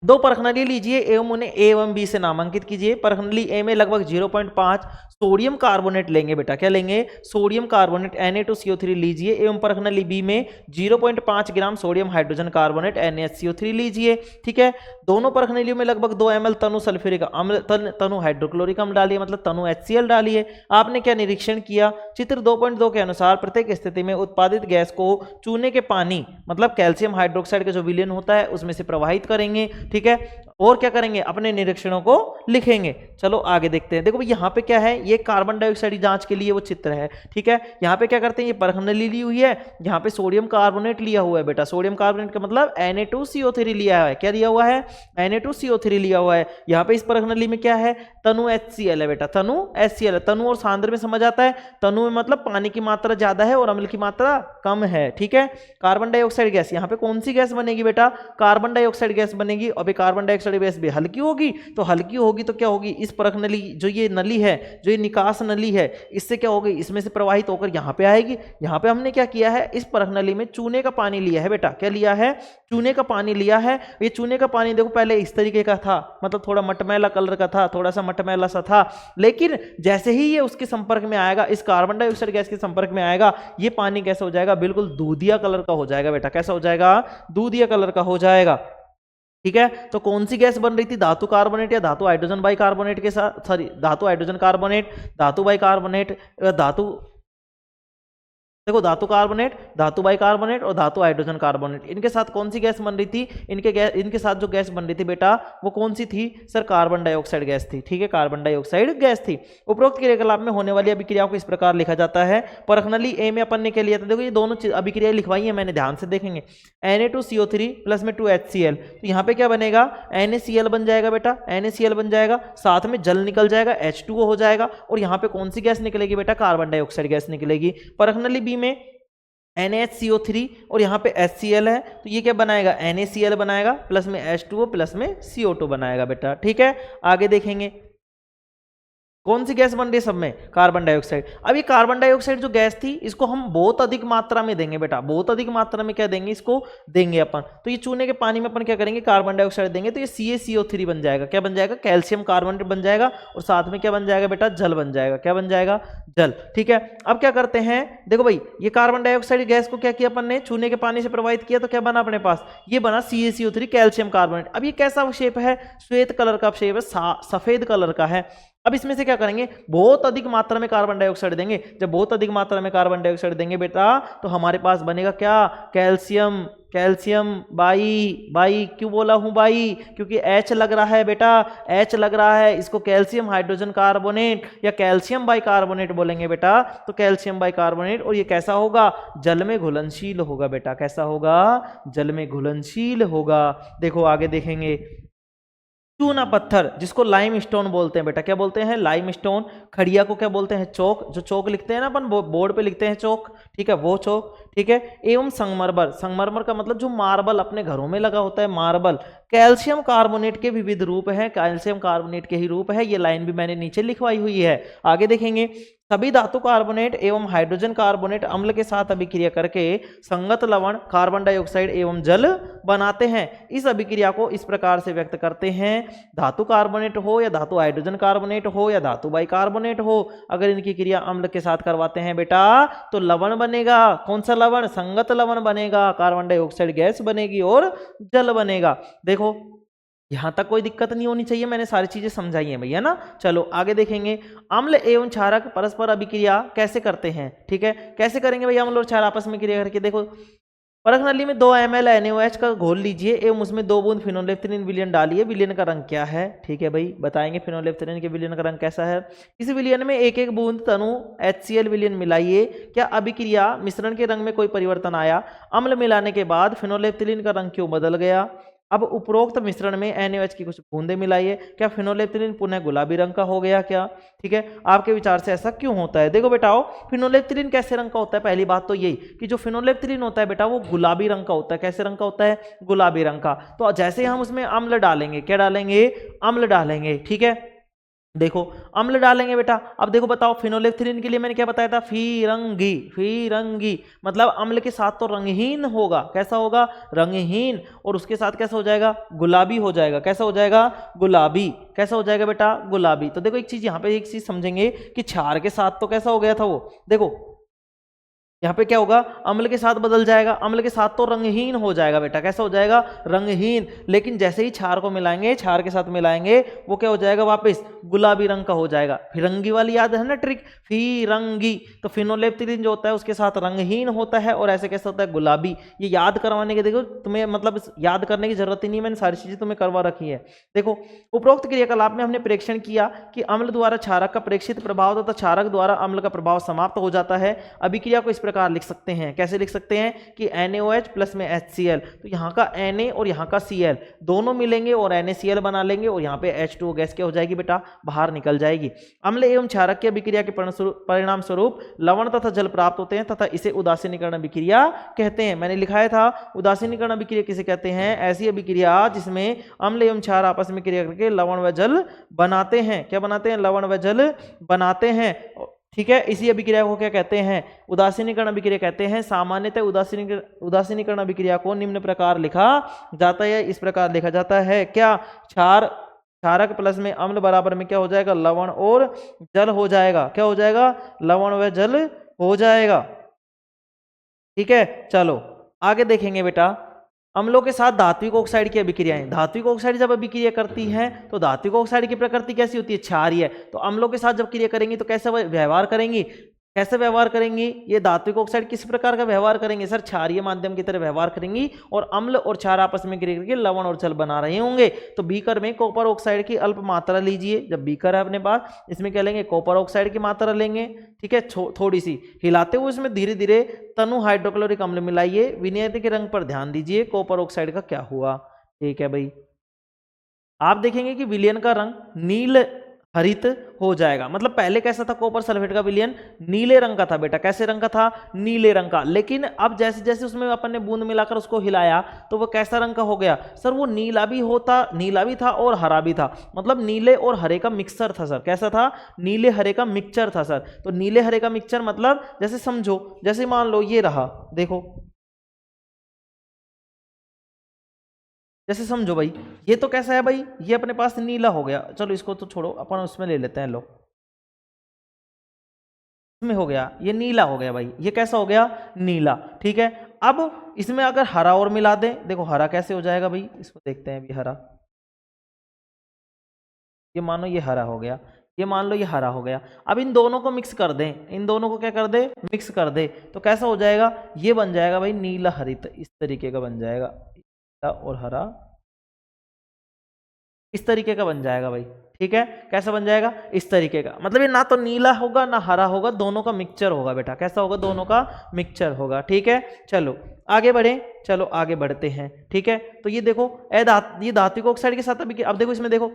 A: 2 परखनली लीजिए एवं उन्हें ए एवं बी से नामांकित कीजिए। परखनली ए में लगभग 0.5 सोडियम कार्बोनेट लेंगे बेटा। क्या लेंगे? सोडियम कार्बोनेट Na2CO3 लीजिए एवं परखनली बी में 0.5 gram sodium hydrogen carbonate NaHCO3 लीजिए। ठीक है, दोनों परखनलियों में लगभग 2 ml तनु सल्फ्यूरिक अम्ल तनु हाइड्रोक्लोरिक अम्ल डालिए, मतलब तनु HCl डालिए। आपने क्या निरीक्षण किया? चित्र 2.2 के अनुसार प्रत्येक स्थिति में उत्पादित गैस को चूने के पानी मतलब कैल्शियम हाइड्रोक्साइड का जो विलयन होता है उसमें से प्रवाहित करेंगे। ठीक है, और क्या करेंगे? अपने निरीक्षणों को लिखेंगे। चलो आगे देखते हैं। देखो यहाँ पे क्या है, ये कार्बन डाइऑक्साइड जांच के लिए वो चित्र है। ठीक है, यहाँ पे क्या करते हैं, ये परखनली ली हुई है, यहाँ पे सोडियम कार्बोनेट लिया हुआ है बेटा। सोडियम कार्बोनेट का मतलब Na2CO3 लिया है। क्या लिया हुआ है? Na2CO3 लिया हुआ है। यहाँ पे इस परखनली में क्या है? तनु HCl है बेटा, तनु HCl है। तनु और सांद्र में समझ आता है, तनु में मतलब पानी की मात्रा ज्यादा है और अम्ल की मात्रा कम है। ठीक है, कार्बन डाइऑक्साइड गैस, यहाँ पे कौन सी गैस बनेगी बेटा? कार्बन डाइऑक्साइड गैस बनेगी। और कार्बन डाइऑक्साइड गैस भी हल्की होगी, तो हल्की होगी तो क्या होगी? इस परखनली जो ये नली है, जो ये निकास नली है, इससे क्या होगी? इसमें से प्रवाहित होकर यहाँ पे आएगी। यहाँ पे हमने क्या किया है? इस परखनली में चूने का पानी लिया है बेटा। क्या लिया है? चूने का पानी लिया है। ये चूने का पानी देखो पहले इस तरीके का था, मतलब थोड़ा मटमैला कलर का था, थोड़ा सा मटमैला सा था, लेकिन जैसे ही ये उसके संपर्क में आएगा, इस कार्बन डाइऑक्साइड गैस के संपर्क में आएगा, ये पानी कैसा हो जाएगा? बिल्कुल दूधिया कलर का हो जाएगा बेटा। कैसा हो जाएगा? दूधिया कलर का हो जाएगा। ठीक है, तो कौन सी गैस बन रही थी? धातु कार्बोनेट या धातु हाइड्रोजन बाई कार्बोनेट के साथ, सॉरी धातु हाइड्रोजन कार्बोनेट, धातु बाई कार्बोनेट, धातु देखो धातु कार्बोनेट, धातु बाई कार्बोनेट और धातु हाइड्रोजन कार्बोनेट, इनके साथ कौन सी गैस बन रही थी? इनके साथ जो गैस बन रही थी बेटा वो कौन सी थी? सर कार्बन डाइऑक्साइड गैस थी। ठीक है, कार्बन डाइऑक्साइड गैस थी। उपरोक्त क्रियाकलाप में होने वाली अभिक्रियाओं को इस प्रकार लिखा जाता है। परखनली ए में अपन ने क्या लिया था? देखो ये दोनों अभिक्रियाएं लिखवाई है मैंने, ध्यान से देखेंगे। Na2CO3 प्लस में 2HCl, तो यहाँ पे क्या बनेगा? NaCl बन जाएगा बेटा, NaCl बन जाएगा, साथ में जल निकल जाएगा, H2O हो जाएगा। और यहाँ पे कौन सी गैस निकलेगी बेटा? कार्बन डाइऑक्साइड गैस निकलेगी। परखनली बी में NaHCO3 और यहाँ पे HCl है, तो ये क्या बनाएगा? NaCl बनाएगा प्लस में H2O प्लस में CO2 बनाएगा बेटा। ठीक है, आगे देखेंगे। कौन सी गैस बन रही है सब में? Carbon dioxide. अब ये कार्बन डाइऑक्साइड जो गैस थी इसको हम बहुत अधिक मात्रा में देंगे बेटा, बहुत अधिक मात्रा में क्या देंगे, इसको देंगे अपन। तो ये चूने के पानी में अपन क्या करेंगे, कार्बन डाइऑक्साइड देंगे, तो ये CaCO3 बन जाएगा। क्या बन जाएगा? कैल्शियम कार्बोनेट बन जाएगा, और साथ में क्या बन जाएगा बेटा, जल बन जाएगा। क्या बन जाएगा? जल। ठीक है, अब क्या करते हैं, देखो भाई ये कार्बन डाइऑक्साइड गैस को क्या किया अपन ने, चूने के पानी से प्रवाहित किया, तो क्या बना अपने पास, ये बना CaCO3 कैल्शियम कार्बोनेट। अब ये कैसा शेप है, श्वेत कलर का शेप है, सफेद कलर का है। अब इसमें से क्या करेंगे, बहुत अधिक मात्रा में कार्बन डाइऑक्साइड देंगे। जब बहुत अधिक मात्रा में कार्बन डाइऑक्साइड देंगे बेटा, तो हमारे पास बनेगा क्या, कैल्शियम। कैल्शियम बाई क्यों बोला हूं बाई, क्योंकि H लग रहा है बेटा, H लग रहा है, इसको कैल्शियम हाइड्रोजन कार्बोनेट या कैल्शियम बाइकार्बोनेट बोलेंगे बेटा। तो कैल्शियम बाइकार्बोनेट, और ये कैसा होगा, जल में घुलनशील होगा बेटा। कैसा होगा, जल में घुलनशील होगा। देखो आगे देखेंगे, चूना पत्थर जिसको लाइम स्टोन बोलते हैं बेटा, क्या बोलते हैं, लाइम स्टोन। खड़िया को क्या बोलते हैं, चौक। जो चौक लिखते हैं ना अपन बोर्ड पे लिखते हैं चौक, ठीक है, वो चौक। ठीक है, एवं संगमरमर। संगमरमर का मतलब जो मार्बल अपने घरों में लगा होता है, मार्बल। कैल्शियम कार्बोनेट के विविध रूप हैं, कैल्शियम कार्बोनेट के ही रूप है। ये लाइन भी मैंने नीचे लिखवाई हुई है। आगे देखेंगे, सभी धातु कार्बोनेट एवं हाइड्रोजन कार्बोनेट अम्ल के साथ अभिक्रिया करके संगत लवण कार्बन डाइऑक्साइड एवं जल बनाते हैं। इस अभिक्रिया को इस प्रकार से व्यक्त करते हैं, धातु कार्बोनेट हो या धातु हाइड्रोजन कार्बोनेट हो या धातु बाइकार्बोनेट हो, अगर इनकी क्रिया अम्ल के साथ करवाते हैं बेटा, तो लवण बनेगा। कौन सा लवण, संगत लवण बनेगा, कार्बन डाइऑक्साइड गैस बनेगी और जल बनेगा। देखो यहां तक कोई दिक्कत नहीं होनी चाहिए, मैंने सारी चीजें समझाई हैं भैया ना। चलो आगे देखेंगे, अम्ल एवं क्षारक परस्पर अभिक्रिया कैसे करते हैं। ठीक है, कैसे करेंगे भैया अम्ल और क्षार आपस में क्रिया करके। देखो, परख नली में 2 ml NaOH का घोल लीजिए एवं उसमें 2 बूंद फिनोलेफ्थलीन विलयन डालिए। विलयन का रंग क्या है, ठीक है भाई, बताएंगे फिनोलेफ्थलीन के विलयन का रंग कैसा है। इस विलयन में एक एक बूंद तनु HCl विलयन मिलाइए। क्या अभिक्रिया मिश्रण के रंग में कोई परिवर्तन आया। अम्ल मिलाने के बाद फिनोलेफ्थलीन का रंग क्यों बदल गया। अब उपरोक्त मिश्रण में NaOH की कुछ बूंदे मिलाइए। क्या फिनोलेफ्थलीन पुनः गुलाबी रंग का हो गया क्या। ठीक है, आपके विचार से ऐसा क्यों होता है। देखो बेटाओ, फिनोलेफ्थलीन कैसे रंग का होता है, पहली बात तो यही कि जो फिनोलेफ्थलीन होता है बेटा वो गुलाबी रंग का होता है। कैसे रंग का होता है, गुलाबी रंग का। तो जैसे हम उसमें अम्ल डालेंगे, क्या डालेंगे, अम्ल डालेंगे। ठीक है, देखो अम्ल डालेंगे बेटा। अब देखो बताओ, फिनोलेफ्थलीन के लिए मैंने क्या बताया था, फिरंगी। फिरंगी मतलब अम्ल के साथ तो रंगहीन होगा। कैसा होगा, रंगहीन। और उसके साथ कैसा हो जाएगा, गुलाबी हो जाएगा। कैसा हो जाएगा, गुलाबी। कैसा हो जाएगा बेटा, गुलाबी। तो देखो एक चीज यहाँ पे, एक चीज समझेंगे कि क्षार के साथ तो कैसा हो गया था वो, देखो यहाँ पे क्या होगा, अम्ल के साथ बदल जाएगा। अम्ल के साथ तो रंगहीन हो जाएगा बेटा। कैसा हो जाएगा, रंगहीन। लेकिन जैसे ही क्षार को मिलाएंगे, क्षार के साथ मिलाएंगे, वो क्या हो जाएगा, वापस गुलाबी रंग का हो जाएगा। फिरंगी वाली याद है ना ट्रिक, फिरंगी। तो फिनोलेफ्थलीन जो होता है उसके साथ रंगहीन होता है, और ऐसे कैसा होता है, गुलाबी। ये याद करवाने के, देखो तुम्हें मतलब याद करने की जरूरत ही नहीं, मैंने सारी चीजें तुम्हें करवा रखी है। देखो उपरोक्त क्रियाकलाप में हमने प्रेक्षण किया कि अम्ल द्वारा क्षारक का प्रेक्षित प्रभाव तथा क्षारक द्वारा अम्ल का प्रभाव समाप्त हो जाता है। अभिक्रिया को इस प्रकार लिख सकते हैं। कैसे लिख सकते हैं कि NaOH प्लस में HCl, तो यहाँ का Na और यहाँ का Cl दोनों मिलेंगे और NaCl बना लेंगे, और यहाँ पे H2O गैस क्या हो जाएगी बेटा, बाहर निकल जाएगी। अम्ल एवं क्षारक की अभिक्रिया के परिणाम स्वरूप लवण तथा जल प्राप्त होते हैं तथा इसे उदासीनीकरण अभिक्रिया कहते हैं। मैंने लिखाया था उदासीनीकरण अभिक्रिया किसे कहते हैं, ऐसी अभिक्रिया जिसमें अम्ल एवं क्षार आपस में क्रिया करके लवण व जल बनाते हैं। क्या बनाते हैं, लवण व जल बनाते हैं। ठीक है, इसी अभिक्रिया को क्या कहते हैं, उदासीनीकरण अभिक्रिया कहते हैं। सामान्यतः उदासीनीकरण अभिक्रिया को निम्न प्रकार लिखा जाता है, इस प्रकार लिखा जाता है। क्या, क्षारक प्लस में अम्ल बराबर में क्या हो जाएगा, लवण और जल हो जाएगा। क्या हो जाएगा, लवण व जल हो जाएगा। ठीक है, चलो आगे देखेंगे बेटा, अम्लों के साथ धात्विक ऑक्साइड की अभिक्रियाएं। धात्विक ऑक्साइड जब अभिक्रिया करती है तो धात्विक ऑक्साइड की प्रकृति कैसी होती है, क्षारीय है। तो अम्लों के साथ जब क्रिया करेंगी तो कैसे व्यवहार करेंगी, कैसे व्यवहार करेंगी, ये धात्विक ऑक्साइड किस प्रकार का व्यवहार करेंगे, सर क्षारीय माध्यम की तरह व्यवहार करेंगी, और अम्ल और क्षार आपस में क्रिया करके लवण और जल बना रहे होंगे। तो बीकर में कॉपर ऑक्साइड की अल्प मात्रा लीजिए। जब बीकर है अपने पास, इसमें क्या लेंगे, कॉपर ऑक्साइड की मात्रा लेंगे। ठीक है, थोड़ी सी हिलाते हुए इसमें धीरे धीरे तनु हाइड्रोक्लोरिक अम्ल मिलाइए। विनयते के रंग पर ध्यान दीजिए, कॉपर ऑक्साइड का क्या हुआ। ठीक है भाई, आप देखेंगे कि विलयन का रंग नील हरित हो जाएगा। मतलब पहले कैसा था कॉपर सल्फेट का विलयन, नीले रंग का था बेटा। कैसे रंग का था? नीले रंग का। लेकिन अब जैसे जैसे उसमें अपन ने बूंद मिलाकर उसको हिलाया तो वो कैसा रंग का हो गया सर? वो नीला भी था और हरा भी था। मतलब नीले और हरे का मिक्सचर था सर। कैसा था? नीले हरे का मिक्सचर था सर। तो नीले हरे का मिक्सचर मतलब जैसे समझो, जैसे मान लो ये रहा, देखो जैसे समझो भाई, ये तो कैसा है भाई? ये अपने पास नीला हो गया। चलो इसको तो छोड़ो, अपन उसमें ले लेते हैं। लो इसमें हो गया, ये नीला हो गया भाई। ये कैसा हो गया? नीला। ठीक है। अब इसमें अगर हरा और मिला दें, देखो हरा कैसे हो जाएगा भाई, इसको देखते हैं अभी। हरा, ये मानो ये हरा हो गया, ये मान लो ये हरा हो गया। अब इन दोनों को मिक्स कर दें, इन दोनों को क्या कर दे? मिक्स कर दे। तो कैसा हो जाएगा? ये बन जाएगा भाई नीला हरित। इस तरीके का बन जाएगा, नीला और हरा इस तरीके का बन जाएगा भाई। ठीक है। कैसा बन जाएगा? इस तरीके का। मतलब ये ना तो नीला होगा ना हरा होगा, दोनों का मिक्सचर होगा बेटा। कैसा होगा? दोनों का मिक्सचर होगा। ठीक है। चलो आगे बढ़े, चलो आगे बढ़ते हैं। ठीक है। तो ये देखो ये धात्विक ऑक्साइड के साथ अभी अब देखो इसमें देखो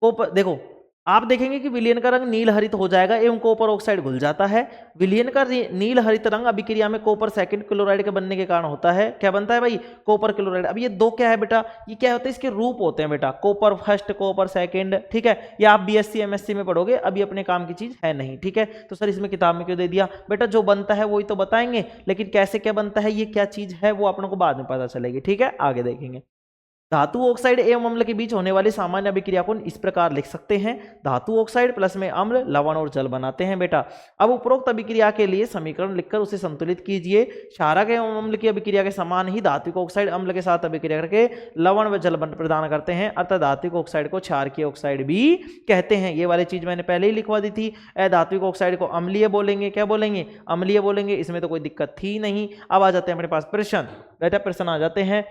A: कॉपर, देखो आप देखेंगे कि विलयन का रंग नील हरित हो जाएगा एवं कॉपर ऑक्साइड घुल जाता है। विलयन का नील हरित रंग अभिक्रिया में कॉपर सेकंड क्लोराइड के बनने के कारण होता है। क्या बनता है भाई? Copper chloride. अब ये दो क्या है बेटा? ये क्या होता है? इसके रूप होते हैं बेटा, कॉपर फर्स्ट, कॉपर सेकंड। ठीक है। ये आप बीएससी एमएससी में पढ़ोगे, अभी अपने काम की चीज है नहीं। ठीक है। तो सर इसमें किताब में क्यों दे दिया? बेटा जो बनता है वही तो बताएंगे, लेकिन कैसे क्या बनता है, ये क्या चीज है, वो अपनों को बाद में पता चलेगी। ठीक है। आगे देखेंगे। धातु ऑक्साइड एवं अम्ल के बीच होने वाली सामान्य अभिक्रिया को इस प्रकार लिख सकते हैं। धातु ऑक्साइड प्लस में अम्ल लवण और जल बनाते हैं बेटा। अब उपरोक्त अभिक्रिया के लिए समीकरण लिखकर उसे संतुलित कीजिए। क्षारक एवं अम्ल की अभिक्रिया के समान ही धात्विक ऑक्साइड अम्ल के साथ अभिक्रिया करके लवण व जल प्रदान करते हैं, अर्थात धात्विक ऑक्साइड को क्षारकीय ऑक्साइड भी कहते हैं। ये वाली चीज मैंने पहले ही लिखवा दी थी। धात्विक ऑक्साइड को अम्लीय बोलेंगे। क्या बोलेंगे? अम्लीय बोलेंगे। इसमें तो कोई दिक्कत थी नहीं। अब आ जाते हैं अपने पास प्रश्न। बेटा प्रश्न आ जाते हैं।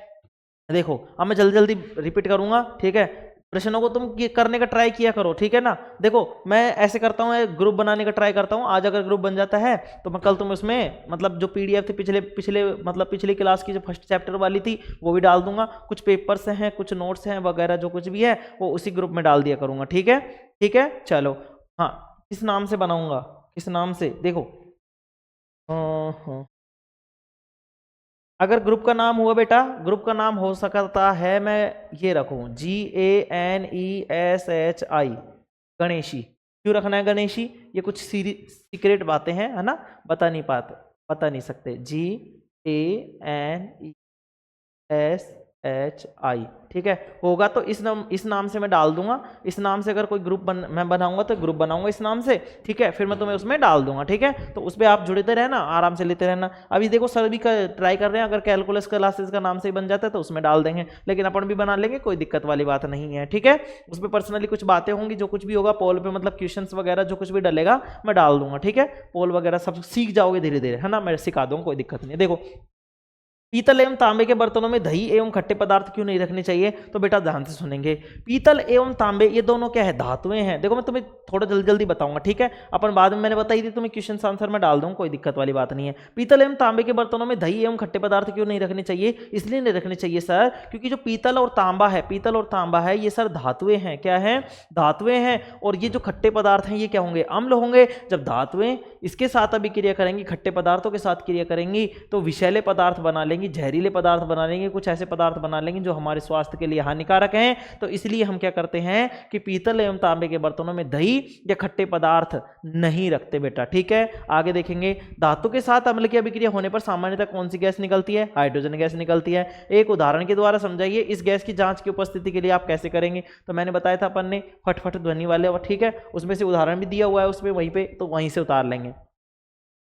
A: देखो अब मैं जल्दी जल्दी रिपीट करूंगा। ठीक है। प्रश्नों को तुम करने का ट्राई किया करो। ठीक है ना। देखो मैं ऐसे करता हूँ, ग्रुप बनाने का ट्राई करता हूँ। आज अगर ग्रुप बन जाता है तो मैं कल तुम्हें उसमें मतलब जो पीडीएफ थी पिछले क्लास की जो फर्स्ट चैप्टर वाली थी वो भी डाल दूंगा। कुछ पेपर्स हैं, कुछ नोट्स हैं वगैरह, जो कुछ भी है वो उसी ग्रुप में डाल दिया करूंगा। ठीक है। ठीक है। चलो हाँ, किस नाम से बनाऊंगा? किस नाम से? देखो हाँ, अगर ग्रुप का नाम हुआ बेटा, ग्रुप का नाम हो सकता है मैं ये रखूं GANESHI, गणेशी। क्यों रखना है गणेशी? ये कुछ सीक्रेट बातें हैं, है ना, बता नहीं सकते। GANESHI। ठीक है। होगा तो इस नाम से मैं डाल दूंगा। इस नाम से अगर कोई ग्रुप मैं बनाऊंगा तो ग्रुप बनाऊंगा इस नाम से। ठीक है। फिर मैं तुम्हें उसमें डाल दूंगा। ठीक है। तो उस पर आप जुड़ते रहना, आराम से लेते रहना। अभी देखो सर भी ट्राई कर रहे हैं, अगर कैलकुलस क्लासेस का नाम से ही बन जाता है तो उसमें डाल देंगे, लेकिन अपन भी बना लेंगे, कोई दिक्कत वाली बात नहीं है। ठीक है। उस पर पर्सनली कुछ बातें होंगी, जो कुछ भी होगा पोल पे, मतलब क्वेश्चन वगैरह जो कुछ भी डलेगा मैं डाल दूंगा। ठीक है। पोल वगैरह सब सीख जाओगे धीरे धीरे, है ना, मैं सिखा दूंगा, कोई दिक्कत नहीं। देखो पीतल एवं तांबे के बर्तनों में दही एवं खट्टे पदार्थ क्यों नहीं रखने चाहिए? तो बेटा ध्यान से सुनेंगे। पीतल एवं तांबे ये दोनों क्या है? धातुएं हैं। देखो मैं तुम्हें थोड़ा जल्दी जल्दी बताऊंगा। ठीक है। अपन बाद में मैंने बताई थी, तुम्हें क्वेश्चन आंसर में डाल दूंगा, कोई दिक्कत वाली बात नहीं है। पीतल एवं तांबे के बर्तनों में दही एवं खट्टे पदार्थ क्यों नहीं रखने चाहिए? इसलिए नहीं रखने चाहिए सर क्योंकि जो पीतल और तांबा है ये सर धातुएं हैं। क्या है? धातुएं हैं। और ये जो खट्टे पदार्थ हैं ये क्या होंगे? अम्ल होंगे। जब धातुएं इसके साथ अभी क्रिया करेंगी, खट्टे पदार्थों के साथ क्रिया करेंगी, तो विषैले पदार्थ बना लेंगी, जहरीले पदार्थ बना लेंगे, कुछ ऐसे पदार्थ बना लेंगे जो हमारे स्वास्थ्य के लिए हानिकारक हैं। तो इसलिए हम क्या करते हैं कि पीतल एवं तांबे के बर्तनों में दही या खट्टे पदार्थ नहीं रखते बेटा। ठीक है। आगे देखेंगे। धातु के साथ अम्ल की अभिक्रिया होने पर सामान्यतः कौन सी गैस निकलती है? हाइड्रोजन गैस निकलती है। एक उदाहरण के द्वारा समझाइए इस गैस की जांच की उपस्थिति के लिए आप कैसे करेंगे? तो मैंने बताया था अपन ने फटफट ध्वनि वाले, ठीक है, उसमें से उदाहरण भी दिया हुआ है उसमें, वहीं पे, तो वहीं से उतार लेंगे।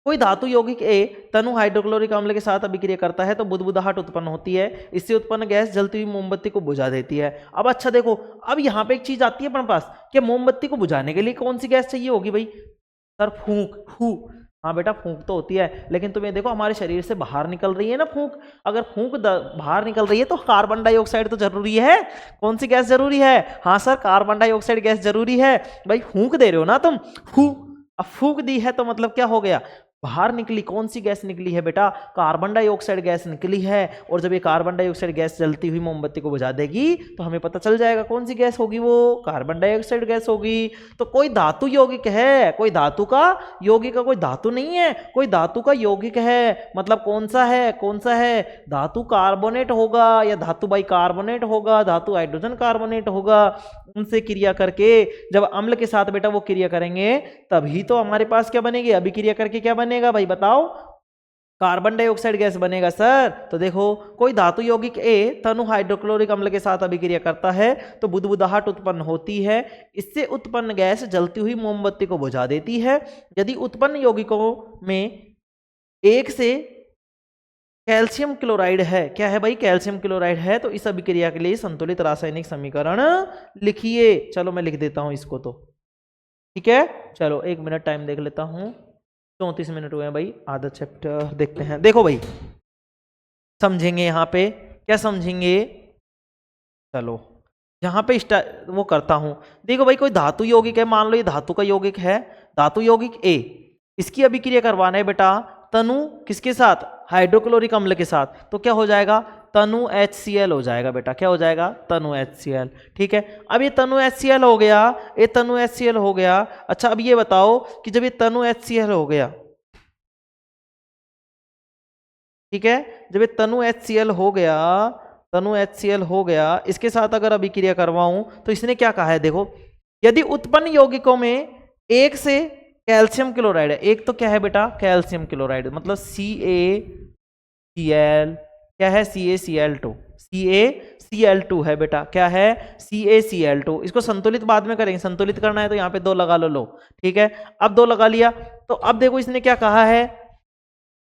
A: कोई धातु यौगिक ए तनु हाइड्रोक्लोरिक अम्ल के साथ अभिक्रिया करता है तो बुदबुदाहट उत्पन्न होती है। इससे उत्पन्न गैस जलती हुई मोमबत्ती को बुझा देती है। अब अच्छा देखो, अब यहाँ पे एक चीज आती है अपने पास कि मोमबत्ती को बुझाने के लिए कौन सी गैस चाहिए होगी भाई? सर फूंक। हाँ बेटा फूंक तो होती है, लेकिन तुम्हें देखो हमारे शरीर से बाहर निकल रही है ना फूंक। अगर फूंक बाहर निकल रही है तो कार्बन डाइऑक्साइड तो जरूरी है। कौन सी गैस जरूरी है? हाँ सर कार्बन डाइऑक्साइड गैस जरूरी है। भाई फूंक दे रहे हो ना तुम, अब फूंक दी है तो मतलब क्या हो गया? बाहर निकली। कौन सी गैस निकली है बेटा? कार्बन डाइऑक्साइड गैस निकली है। और जब ये कार्बन डाइऑक्साइड गैस जलती हुई मोमबत्ती को बुझा देगी तो हमें पता चल जाएगा कौन सी गैस होगी, वो कार्बन डाइऑक्साइड गैस होगी। तो कोई धातु यौगिक है, कोई धातु का यौगिक का कोई धातु नहीं है, कोई धातु का यौगिक है। मतलब कौन सा है? कौन सा है? धातु कार्बोनेट होगा या धातु बाइकार्बोनेट होगा, धातु हाइड्रोजन कार्बोनेट होगा। उनसे क्रिया करके जब अम्ल के साथ बेटा वो क्रिया करेंगे तभी तो हमारे पास क्या बनेगी? अभिक्रिया करके क्या बनेगा भाई बताओ? कार्बन डाइऑक्साइड गैस बनेगा सर। तो देखो कोई धातु यौगिक ए तनु हाइड्रोक्लोरिक अम्ल के साथ अभिक्रिया करता है तो बुदबुदाहट उत्पन्न होती है। इससे उत्पन्न गैस जलती हुई मोमबत्ती को बुझा देती है। यदि उत्पन्न यौगिकों में एक से कैल्शियम क्लोराइड है, क्या है भाई? कैल्शियम क्लोराइड है, तो इस अभिक्रिया के लिए संतुलित रासायनिक समीकरण लिखिए। चलो मैं लिख देता हूं इसको, तो ठीक है। चलो 1 मिनट टाइम देख लेता हूं, 34 मिनट हुए हैं भाई। आधा चैप्टर देखते हैं। देखो भाई समझेंगे यहाँ पे, क्या समझेंगे? चलो यहाँ पे वो करता हूं। देखो भाई कोई धातु यौगिक है, मान लो ये धातु का यौगिक है, धातु यौगिक ए, इसकी अभिक्रिया करवाना है बेटा तनु किसके साथ? हाइड्रोक्लोरिक अम्ल के साथ। तो क्या हो जाएगा? तनु HCl हो जाएगा बेटा। क्या हो जाएगा? तनु HCl। ठीक है, अब ये तनु HCl हो गया, ये तनु HCl हो गया। अच्छा अब ये बताओ कि जब ये तनु HCl हो गया, ठीक है, जब ये तनु HCl हो गया, तनु HCl हो गया, इसके साथ अगर अभिक्रिया करवाऊं तो इसने क्या कहा है? देखो यदि उत्पन्न यौगिकों में एक से कैल्शियम क्लोराइड है, एक तो क्या है बेटा? कैल्शियम क्लोराइड, मतलब CaCl, क्या है? CaCl2, CaCl2 है बेटा। क्या है? CaCl2। इसको संतुलित बाद में करेंगे, संतुलित करना है तो यहाँ पे 2 लगा लो। ठीक है, अब 2 लगा लिया। तो अब देखो इसने क्या कहा है?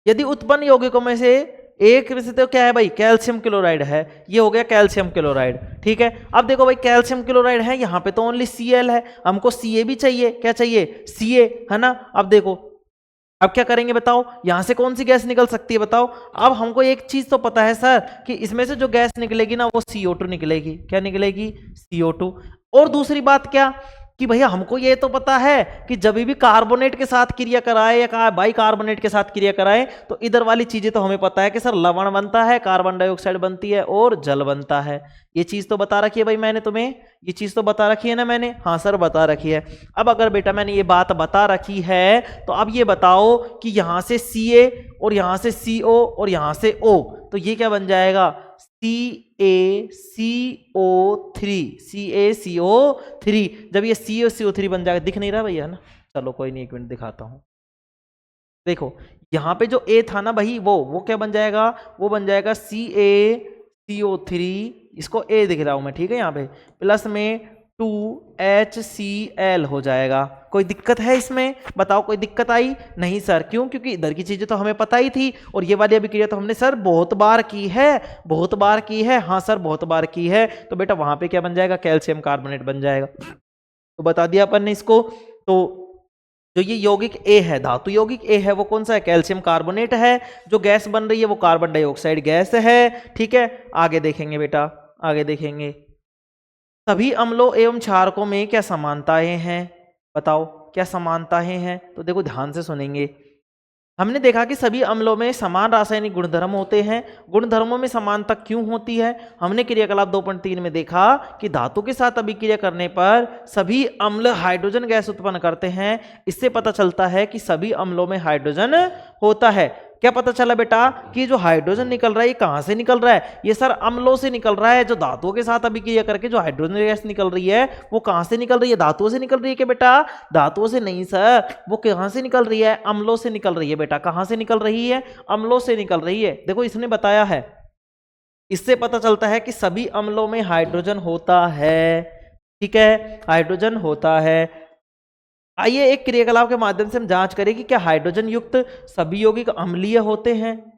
A: यदि उत्पन्न यौगिकों में से एक में से तो क्या है भाई? कैल्शियम क्लोराइड है। ये हो गया कैल्शियम क्लोराइड। ठीक है, अब देखो भाई कैल्शियम क्लोराइड है, यहाँ पे तो ओनली Cl है, हमको Ca भी चाहिए। क्या चाहिए? Ca, है ना। अब देखो अब क्या करेंगे बताओ? यहां से कौन सी गैस निकल सकती है बताओ? अब हमको एक चीज तो पता है सर कि इसमें से जो गैस निकलेगी ना वो CO2 निकलेगी। क्या निकलेगी? CO2। और दूसरी बात क्या कि भैया हमको ये तो पता है कि जब भी कार्बोनेट के साथ क्रिया कराए या बाइकार्बोनेट के साथ क्रिया कराए तो इधर वाली चीजें तो हमें पता है कि सर लवण बनता है, कार्बन डाइऑक्साइड बनती है और जल बनता है। ये चीज तो बता रखी है भाई मैंने तुम्हें, ये चीज तो बता रखी है ना मैंने? हाँ सर बता रखी है। अब अगर बेटा मैंने ये बात बता रखी है तो अब ये बताओ कि यहां से Ca और यहां से CO और यहां से O, तो ये क्या बन जाएगा? CaCO3। जब ये CaCO3 बन जाएगा, दिख नहीं रहा भैया ना? चलो कोई नहीं, 1 मिनट दिखाता हूं। देखो यहां पे जो A था ना भाई, वो क्या बन जाएगा? वो बन जाएगा CaCO3, इसको A दिख रहा हूं मैं, ठीक है, यहाँ पे प्लस में 2HCl हो जाएगा। कोई दिक्कत है इसमें? बताओ कोई दिक्कत आई? नहीं सर। क्यों? क्योंकि इधर की चीजें तो हमें पता ही थी और ये वाली अभिक्रिया तो हमने सर बहुत बार की है, बहुत बार की है। हाँ सर बहुत बार की है। तो बेटा वहां पे क्या बन जाएगा? कैल्शियम कार्बोनेट बन जाएगा। तो बता दिया अपन ने इसको। तो जो ये यौगिक ए है, धातु यौगिक ए है, वो कौन सा है? कैल्शियम कार्बोनेट है। जो गैस बन रही है वो कार्बन डाइऑक्साइड गैस है। ठीक है, आगे देखेंगे बेटा, आगे देखेंगे। सभी अम्लों एवं क्षारकों में क्या समानताएं हैं? बताओ क्या समानताएं हैं? तो देखो ध्यान से सुनेंगे। हमने देखा कि सभी अम्लों में समान रासायनिक गुणधर्म होते हैं। गुणधर्मों में समानता क्यों होती है? हमने क्रियाकलाप 2.3 में देखा कि धातु के साथ अभिक्रिया करने पर सभी अम्ल हाइड्रोजन गैस उत्पन्न करते हैं। इससे पता चलता है कि सभी अम्लों में हाइड्रोजन होता है। क्या पता चला बेटा कि जो हाइड्रोजन निकल रहा है ये कहां से निकल रहा है? ये सर अम्लों से निकल रहा है। जो धातुओं के साथ अभिक्रिया करके जो हाइड्रोजन गैस निकल रही है वो कहां से निकल रही है? धातुओं से निकल रही है क्या बेटा? धातुओं से नहीं सर, वो कहां से निकल रही है? अम्लों से निकल रही है बेटा। कहां से निकल रही है? अम्लों से निकल रही है। देखो इसने बताया है, इससे पता चलता है कि सभी अम्लों में हाइड्रोजन होता है। ठीक है, हाइड्रोजन होता है। आइए एक क्रियाकलाप के माध्यम से हम जांच करें कि क्या हाइड्रोजन युक्त सभी यौगिक अम्लीय होते हैं।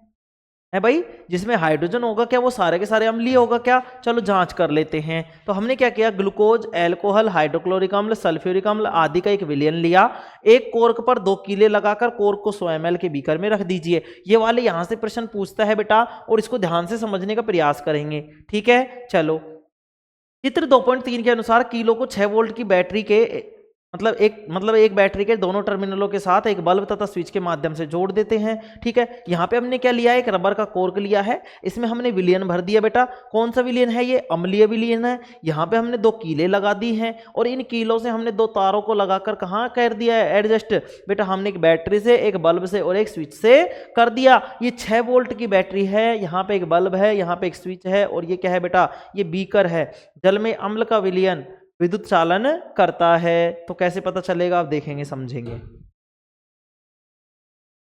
A: है भाई, जिसमें हाइड्रोजन होगा क्या वो सारे के सारे अम्लीय होगा क्या? चलो जांच कर लेते हैं। तो हमने क्या किया? ग्लूकोज, एल्कोहल, हाइड्रोक्लोरिक अम्ल, सल्फ्यूरिक अम्ल आदि का एक विलयन लिया। एक कोर्क पर 2 कीले लगाकर कोर्क को 100 ml के बीकर में रख दीजिए। ये वाले यहां से प्रश्न पूछता है बेटा और इसको ध्यान से समझने का प्रयास करेंगे। ठीक है, चलो चित्र 2.3 के अनुसार किलो को 6 वोल्ट की बैटरी के मतलब एक बैटरी के दोनों टर्मिनलों के साथ एक बल्ब तथा स्विच के माध्यम से जोड़ देते हैं। ठीक है, यहाँ पे हमने क्या लिया है, एक रबर का कोर्क लिया है, इसमें हमने विलयन भर दिया बेटा। कौन सा विलयन है, ये अम्लीय विलयन है। यहाँ पे हमने 2 कीलें लगा दी हैं और इन कीलों से हमने 2 तारों को लगाकर कहाँ कर दिया है एडजस्ट बेटा, हमने एक बैटरी से, एक बल्ब से और एक स्विच से कर दिया। ये 6 वोल्ट की बैटरी है, यहाँ पे एक बल्ब है, यहाँ पे एक स्विच है और ये क्या है बेटा, ये बीकर है। जल में अम्ल का विलयन विद्युत चालन करता है। तो कैसे पता चलेगा, आप देखेंगे समझेंगे।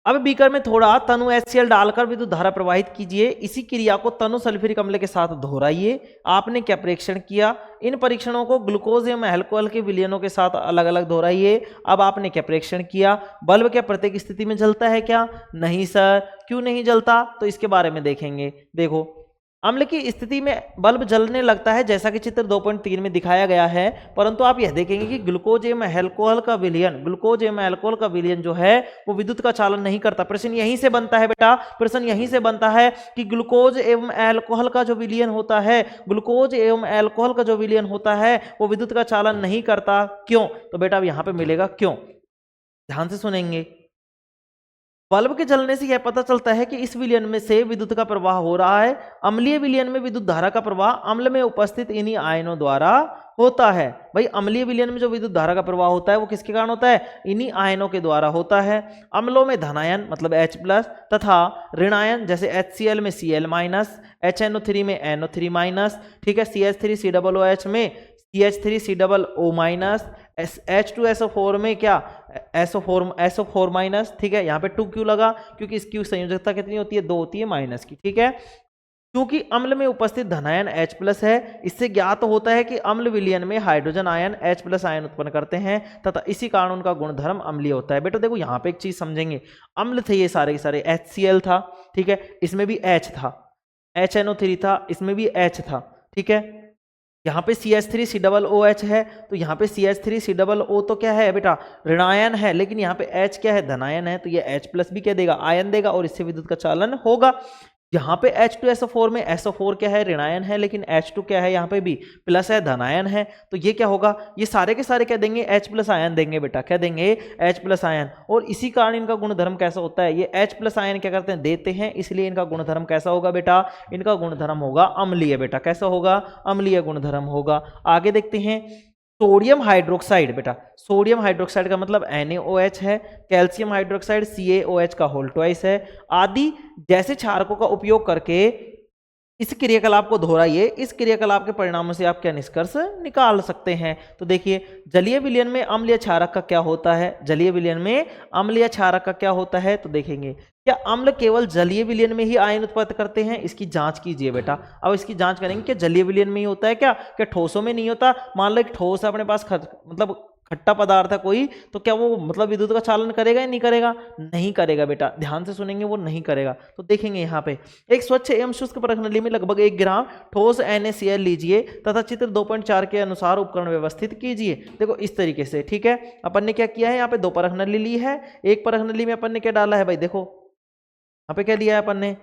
A: अब बीकर में थोड़ा तनु HCl डालकर विद्युत धारा प्रवाहित कीजिए। इसी क्रिया को तनु सल्फ्यूरिक अम्ल के साथ दोहराइए। आपने क्या परीक्षण किया, इन परीक्षणों को ग्लूकोज एवं अल्कोहल के विलयनों के साथ अलग अलग दोहराइए। अब आपने क्या परीक्षण किया, बल्ब क्या प्रत्येक स्थिति में जलता है क्या, नहीं सर। क्यों नहीं जलता, तो इसके बारे में देखेंगे। देखो, अम्ल की स्थिति में बल्ब जलने लगता है जैसा कि चित्र 2.3 में दिखाया गया है, परंतु आप यह देखेंगे कि ग्लूकोज एवं अल्कोहल का विलयन जो है वो विद्युत का चालन नहीं करता। प्रश्न यहीं से बनता है बेटा, प्रश्न यहीं से बनता है कि ग्लूकोज एवं अल्कोहल का जो विलयन होता है, ग्लूकोज एवं अल्कोहल का जो विलयन होता है वो विद्युत का चालन नहीं करता। क्यों, तो बेटा अब यहां पे मिलेगा क्यों, ध्यान से सुनेंगे। बल्ब के जलने से यह पता चलता है कि इस विलयन में से विद्युत का प्रवाह हो रहा है। अम्लीय विलयन में विद्युत धारा का प्रवाह अम्ल में उपस्थित इन्हीं आयनों द्वारा होता है। भाई अम्लीय विलयन में जो विद्युत धारा का प्रवाह होता है वो किसके कारण होता है, इन्हीं आयनों के द्वारा होता है। अम्लों में धनायन मतलब H+ तथा ऋणायन जैसे HCl में Cl-, HNO3 में NO3-, ठीक है, CH3COOH में CH3COO-, H2SO4 में क्या SO4-, ठीक है। यहाँ पे 2 क्यों लगा, क्योंकि इसकी संयोजकता कितनी होती है, 2 होती है माइनस की। ठीक है, क्योंकि अम्ल में उपस्थित धनायन H+ है, इससे ज्ञात होता है कि अम्ल विलयन में हाइड्रोजन आयन H+ आयन उत्पन्न करते हैं तथा इसी कारण उनका गुणधर्म अम्लीय होता है। बेटा देखो यहाँ पे एक चीज समझेंगे, अम्ल थे ये सारे के सारे, HCl था, ठीक है, इसमें भी H था, HNO3 था, इसमें भी H था, ठीक है। यहाँ पे CH3COOH है, तो यहाँ पे CH3COO तो क्या है बेटा, ऋणायन है, लेकिन यहाँ पे H क्या है, धनायन है, तो ये H+ भी क्या देगा, आयन देगा और इससे विद्युत का चालन होगा। यहाँ पे H2SO4 में SO4 क्या है, ऋणायन है, लेकिन H2 क्या है, यहाँ पे भी प्लस है, धनायन है, तो ये क्या होगा, ये सारे के सारे क्या देंगे, H+ आयन देंगे बेटा, क्या देंगे, H+ आयन। और इसी कारण इनका गुणधर्म कैसा होता है, ये H+ आयन क्या करते हैं, देते हैं, इसलिए इनका गुणधर्म कैसा होगा बेटा, इनका गुणधर्म होगा अम्लीय बेटा, कैसा होगा, अम्लीय गुणधर्म होगा। आगे देखते हैं, सोडियम हाइड्रोक्साइड बेटा, सोडियम हाइड्रोक्साइड का मतलब NaOH है, कैल्शियम हाइड्रोक्साइड CaOH का होल ट्वाइस है, आदि जैसे क्षारकों का उपयोग करके इस क्रियाकलाप को दोहराइए। इस क्रियाकलाप के परिणामों से आप क्या निष्कर्ष निकाल सकते हैं। तो देखिए, जलीय विलयन में अम्लीय क्षारक का क्या होता है, जलीय विलयन में अम्लीय क्षारक का क्या होता है, तो देखेंगे क्या अम्ल केवल जलीय विलयन में ही आयन उत्पन्न करते हैं, इसकी जांच कीजिए बेटा। अब इसकी जांच करेंगे कि जलीय विलयन में ही होता है क्या ठोसों में नहीं होता। मान लो एक ठोस है अपने पास, मतलब खट्टा पदार्थ है कोई, तो क्या वो मतलब विद्युत का चालन करेगा या नहीं करेगा, नहीं करेगा बेटा, ध्यान से सुनेंगे, वो नहीं करेगा। तो देखेंगे यहाँ पे एक स्वच्छ एवं शुष्क परख नली में लगभग 1 ग्राम ठोस NaCl लीजिए तथा चित्र 2.4 के अनुसार उपकरण व्यवस्थित कीजिए। देखो इस तरीके से, ठीक है। अपन ने क्या किया है, यहाँ पे 2 परख नली ली है, एक परख नली में अपन ने क्या डाला है भाई, देखो यहाँ पे क्या लिया है अपन ने,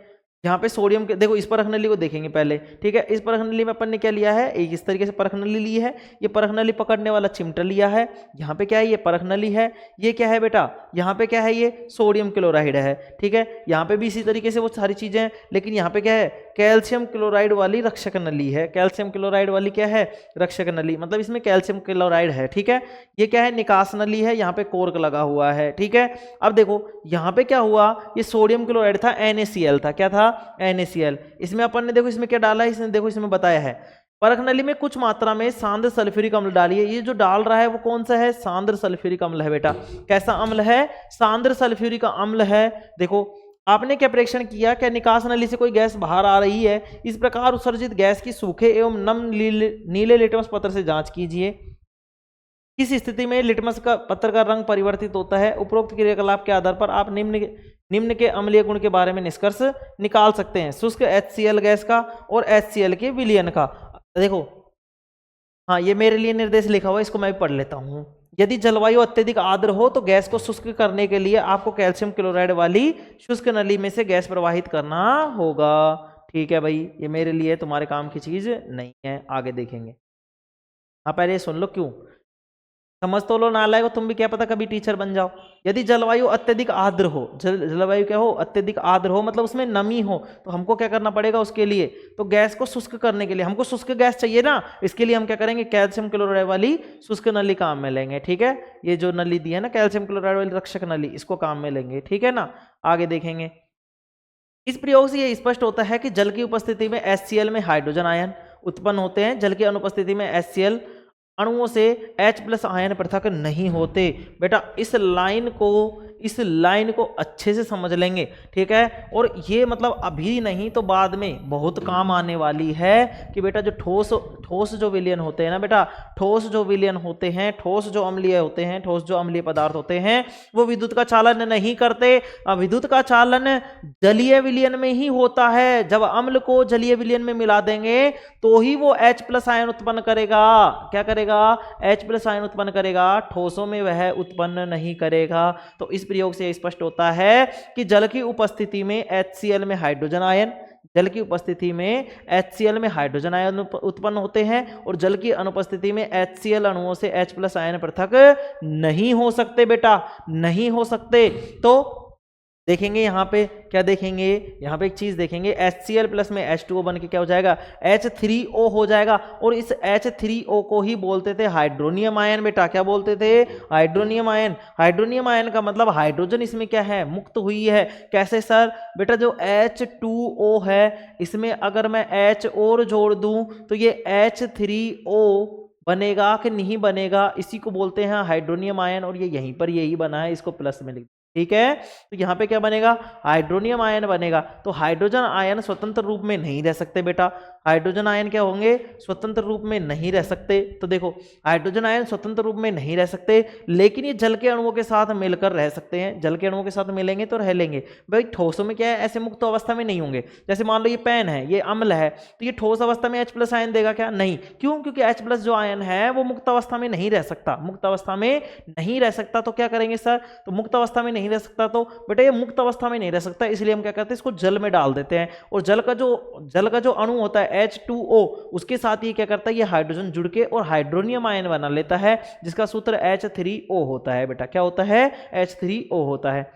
A: यहाँ पे सोडियम के, देखो इस परख नली को देखेंगे पहले, ठीक है। इस परख नली में अपन ने क्या लिया है, एक इस तरीके से परख नली ली है, ये परख नली पकड़ने वाला चिमटा लिया है। यहाँ पे क्या है, ये परख नली है, ये क्या है बेटा, यहाँ पे क्या है, ये सोडियम क्लोराइड है, ठीक है। यहाँ पे भी इसी तरीके से वो सारी चीजें हैं, लेकिन यहाँ पे क्या है, कैल्शियम क्लोराइड वाली रक्षक नली है, कैल्शियम क्लोराइड वाली क्या है, रक्षक नली, मतलब इसमें कैल्शियम क्लोराइड है, ठीक है। ये क्या है, निकास नली है, यहाँ पे कोर्क लगा हुआ है, ठीक है। अब देखो यहाँ पे क्या हुआ, ये सोडियम क्लोराइड था, NaCl था, क्या था, NaCl। इसमें अपन ने देखो इसमें क्या डाला है, इसने देखो इसमें बताया है, परख नली में कुछ मात्रा में सांद्र सल्फ्यूरिक अम्ल डालिए। ये जो डाल रहा है वो कौन सा है, सांद्र सल्फ्यूरिक अम्ल है बेटा। कैसा अम्ल है, सांद्र सल्फ्यूरिक अम्ल है। देखो आपने क्या परीक्षण किया, क्या निकास नली से कोई गैस बाहर आ रही है, इस प्रकार उत्सर्जित गैस की सूखे एवं नम नीले लिटमस पत्र से जांच कीजिए। किस स्थिति में लिटमस का पत्र का रंग परिवर्तित होता है। उपरोक्त क्रियाकलाप के आधार पर आप निम्न के अम्लीय गुण के बारे में निष्कर्ष निकाल सकते हैं। शुष्क HCl गैस का और HCl के विलयन का। देखो हाँ, ये मेरे लिए निर्देश लिखा हुआ है, इसको मैं भी पढ़ लेता हूँ। यदि जलवायु अत्यधिक आर्द्र हो तो गैस को शुष्क करने के लिए आपको कैल्शियम क्लोराइड वाली शुष्क नली में से गैस प्रवाहित करना होगा। ठीक है भाई, ये मेरे लिए तुम्हारे काम की चीज नहीं है, आगे देखेंगे। आप पहले सुन लो क्यों। समझ तो लो नालायक हो तुम भी, क्या पता कभी टीचर बन जाओ। यदि जलवायु अत्यधिक आर्द्र हो, जलवायु क्या हो, अत्यधिक आर्द्र हो मतलब उसमें नमी हो, तो हमको क्या करना पड़ेगा उसके लिए, तो गैस को शुष्क करने के लिए हमको शुष्क गैस चाहिए ना, इसके लिए हम क्या करेंगे, कैल्शियम क्लोराइड वाली शुष्क नली काम में लेंगे। ठीक है, ये जो नली दी है ना कैल्शियम क्लोराइड वाली रक्षक नली, इसको काम में लेंगे। ठीक है ना, आगे देखेंगे। इस प्रयोग से यह स्पष्ट होता है कि जल की उपस्थिति में HCl में हाइड्रोजन आयन उत्पन्न होते हैं, जल की अनुपस्थिति में HCl अणुओं से H+ आयन पृथक नहीं होते। बेटा इस लाइन को अच्छे से समझ लेंगे। ठीक है, और ये मतलब अभी नहीं तो बाद में बहुत काम आने वाली है कि बेटा जो ठोस जो विलयन होते हैं ना बेटा, ठोस जो विलयन होते हैं, ठोस जो अम्लीय होते हैं, ठोस जो अम्लीय पदार्थ होते हैं, वो विद्युत का चालन नहीं करते। विद्युत का चालन जलीय विलयन में ही होता है। जब अम्ल को जलीय विलयन में मिला देंगे तो ही वो H+ आयन उत्पन्न करेगा। क्या करेगा, H+ आयन उत्पन्न करेगा, ठोसों में वह उत्पन्न नहीं करेगा। तो इस प्रयोग से स्पष्ट होता है कि जल की उपस्थिति में HCl में हाइड्रोजन आयन, जल की उपस्थिति में HCl में हाइड्रोजन आयन उत्पन्न होते हैं, और जल की अनुपस्थिति में HCl अणुओं से H+ आयन पृथक नहीं हो सकते बेटा, नहीं हो सकते। तो देखेंगे यहाँ पे क्या देखेंगे, यहाँ पे एक चीज देखेंगे, HCl+ में H2O बन के क्या हो जाएगा, H3O हो जाएगा। और इस H3O को ही बोलते थे हाइड्रोनियम आयन बेटा। क्या बोलते थे, हाइड्रोनियम आयन। हाइड्रोनियम आयन का मतलब हाइड्रोजन इसमें क्या है, मुक्त हुई है। कैसे सर, बेटा जो H2O है इसमें अगर मैं H और जोड़ दूं तो ये H3O बनेगा कि नहीं बनेगा, इसी को बोलते हैं हाइड्रोनियम आयन। और ये यहीं पर यही बना है, इसको प्लस में लिख। ठीक है, तो यहां पे क्या बनेगा, हाइड्रोनियम आयन बनेगा। तो हाइड्रोजन आयन स्वतंत्र रूप में नहीं रह सकते बेटा, हाइड्रोजन आयन क्या होंगे, स्वतंत्र रूप में नहीं रह सकते। तो देखो हाइड्रोजन आयन स्वतंत्र रूप में नहीं रह सकते, लेकिन ये जल के अणुओं के साथ मिलकर रह सकते हैं। जल के अणुओं के साथ मिलेंगे तो रह लेंगे। भाई ठोसों में क्या है, ऐसे मुक्त अवस्था में नहीं होंगे। जैसे मान लो ये पेन है, ये अम्ल है, तो ये ठोस अवस्था में H+ आयन देगा क्या, नहीं। क्यों, क्योंकि H+ जो आयन है वो मुक्त अवस्था में नहीं रह सकता, मुक्त अवस्था में नहीं रह सकता। तो क्या करेंगे सर, तो मुक्त अवस्था में नहीं रह सकता, तो बेटा ये मुक्त अवस्था में नहीं रह सकता, इसलिए हम क्या करते हैं, इसको जल में डाल देते हैं। और जल का जो अणु होता है H2O, उसके साथ ये क्या करता है, ये हाइड्रोजन जुड़ के और हाइड्रोनियम आयन बना लेता है, जिसका सूत्र H3O होता है बेटा। क्या होता है, H3O होता है।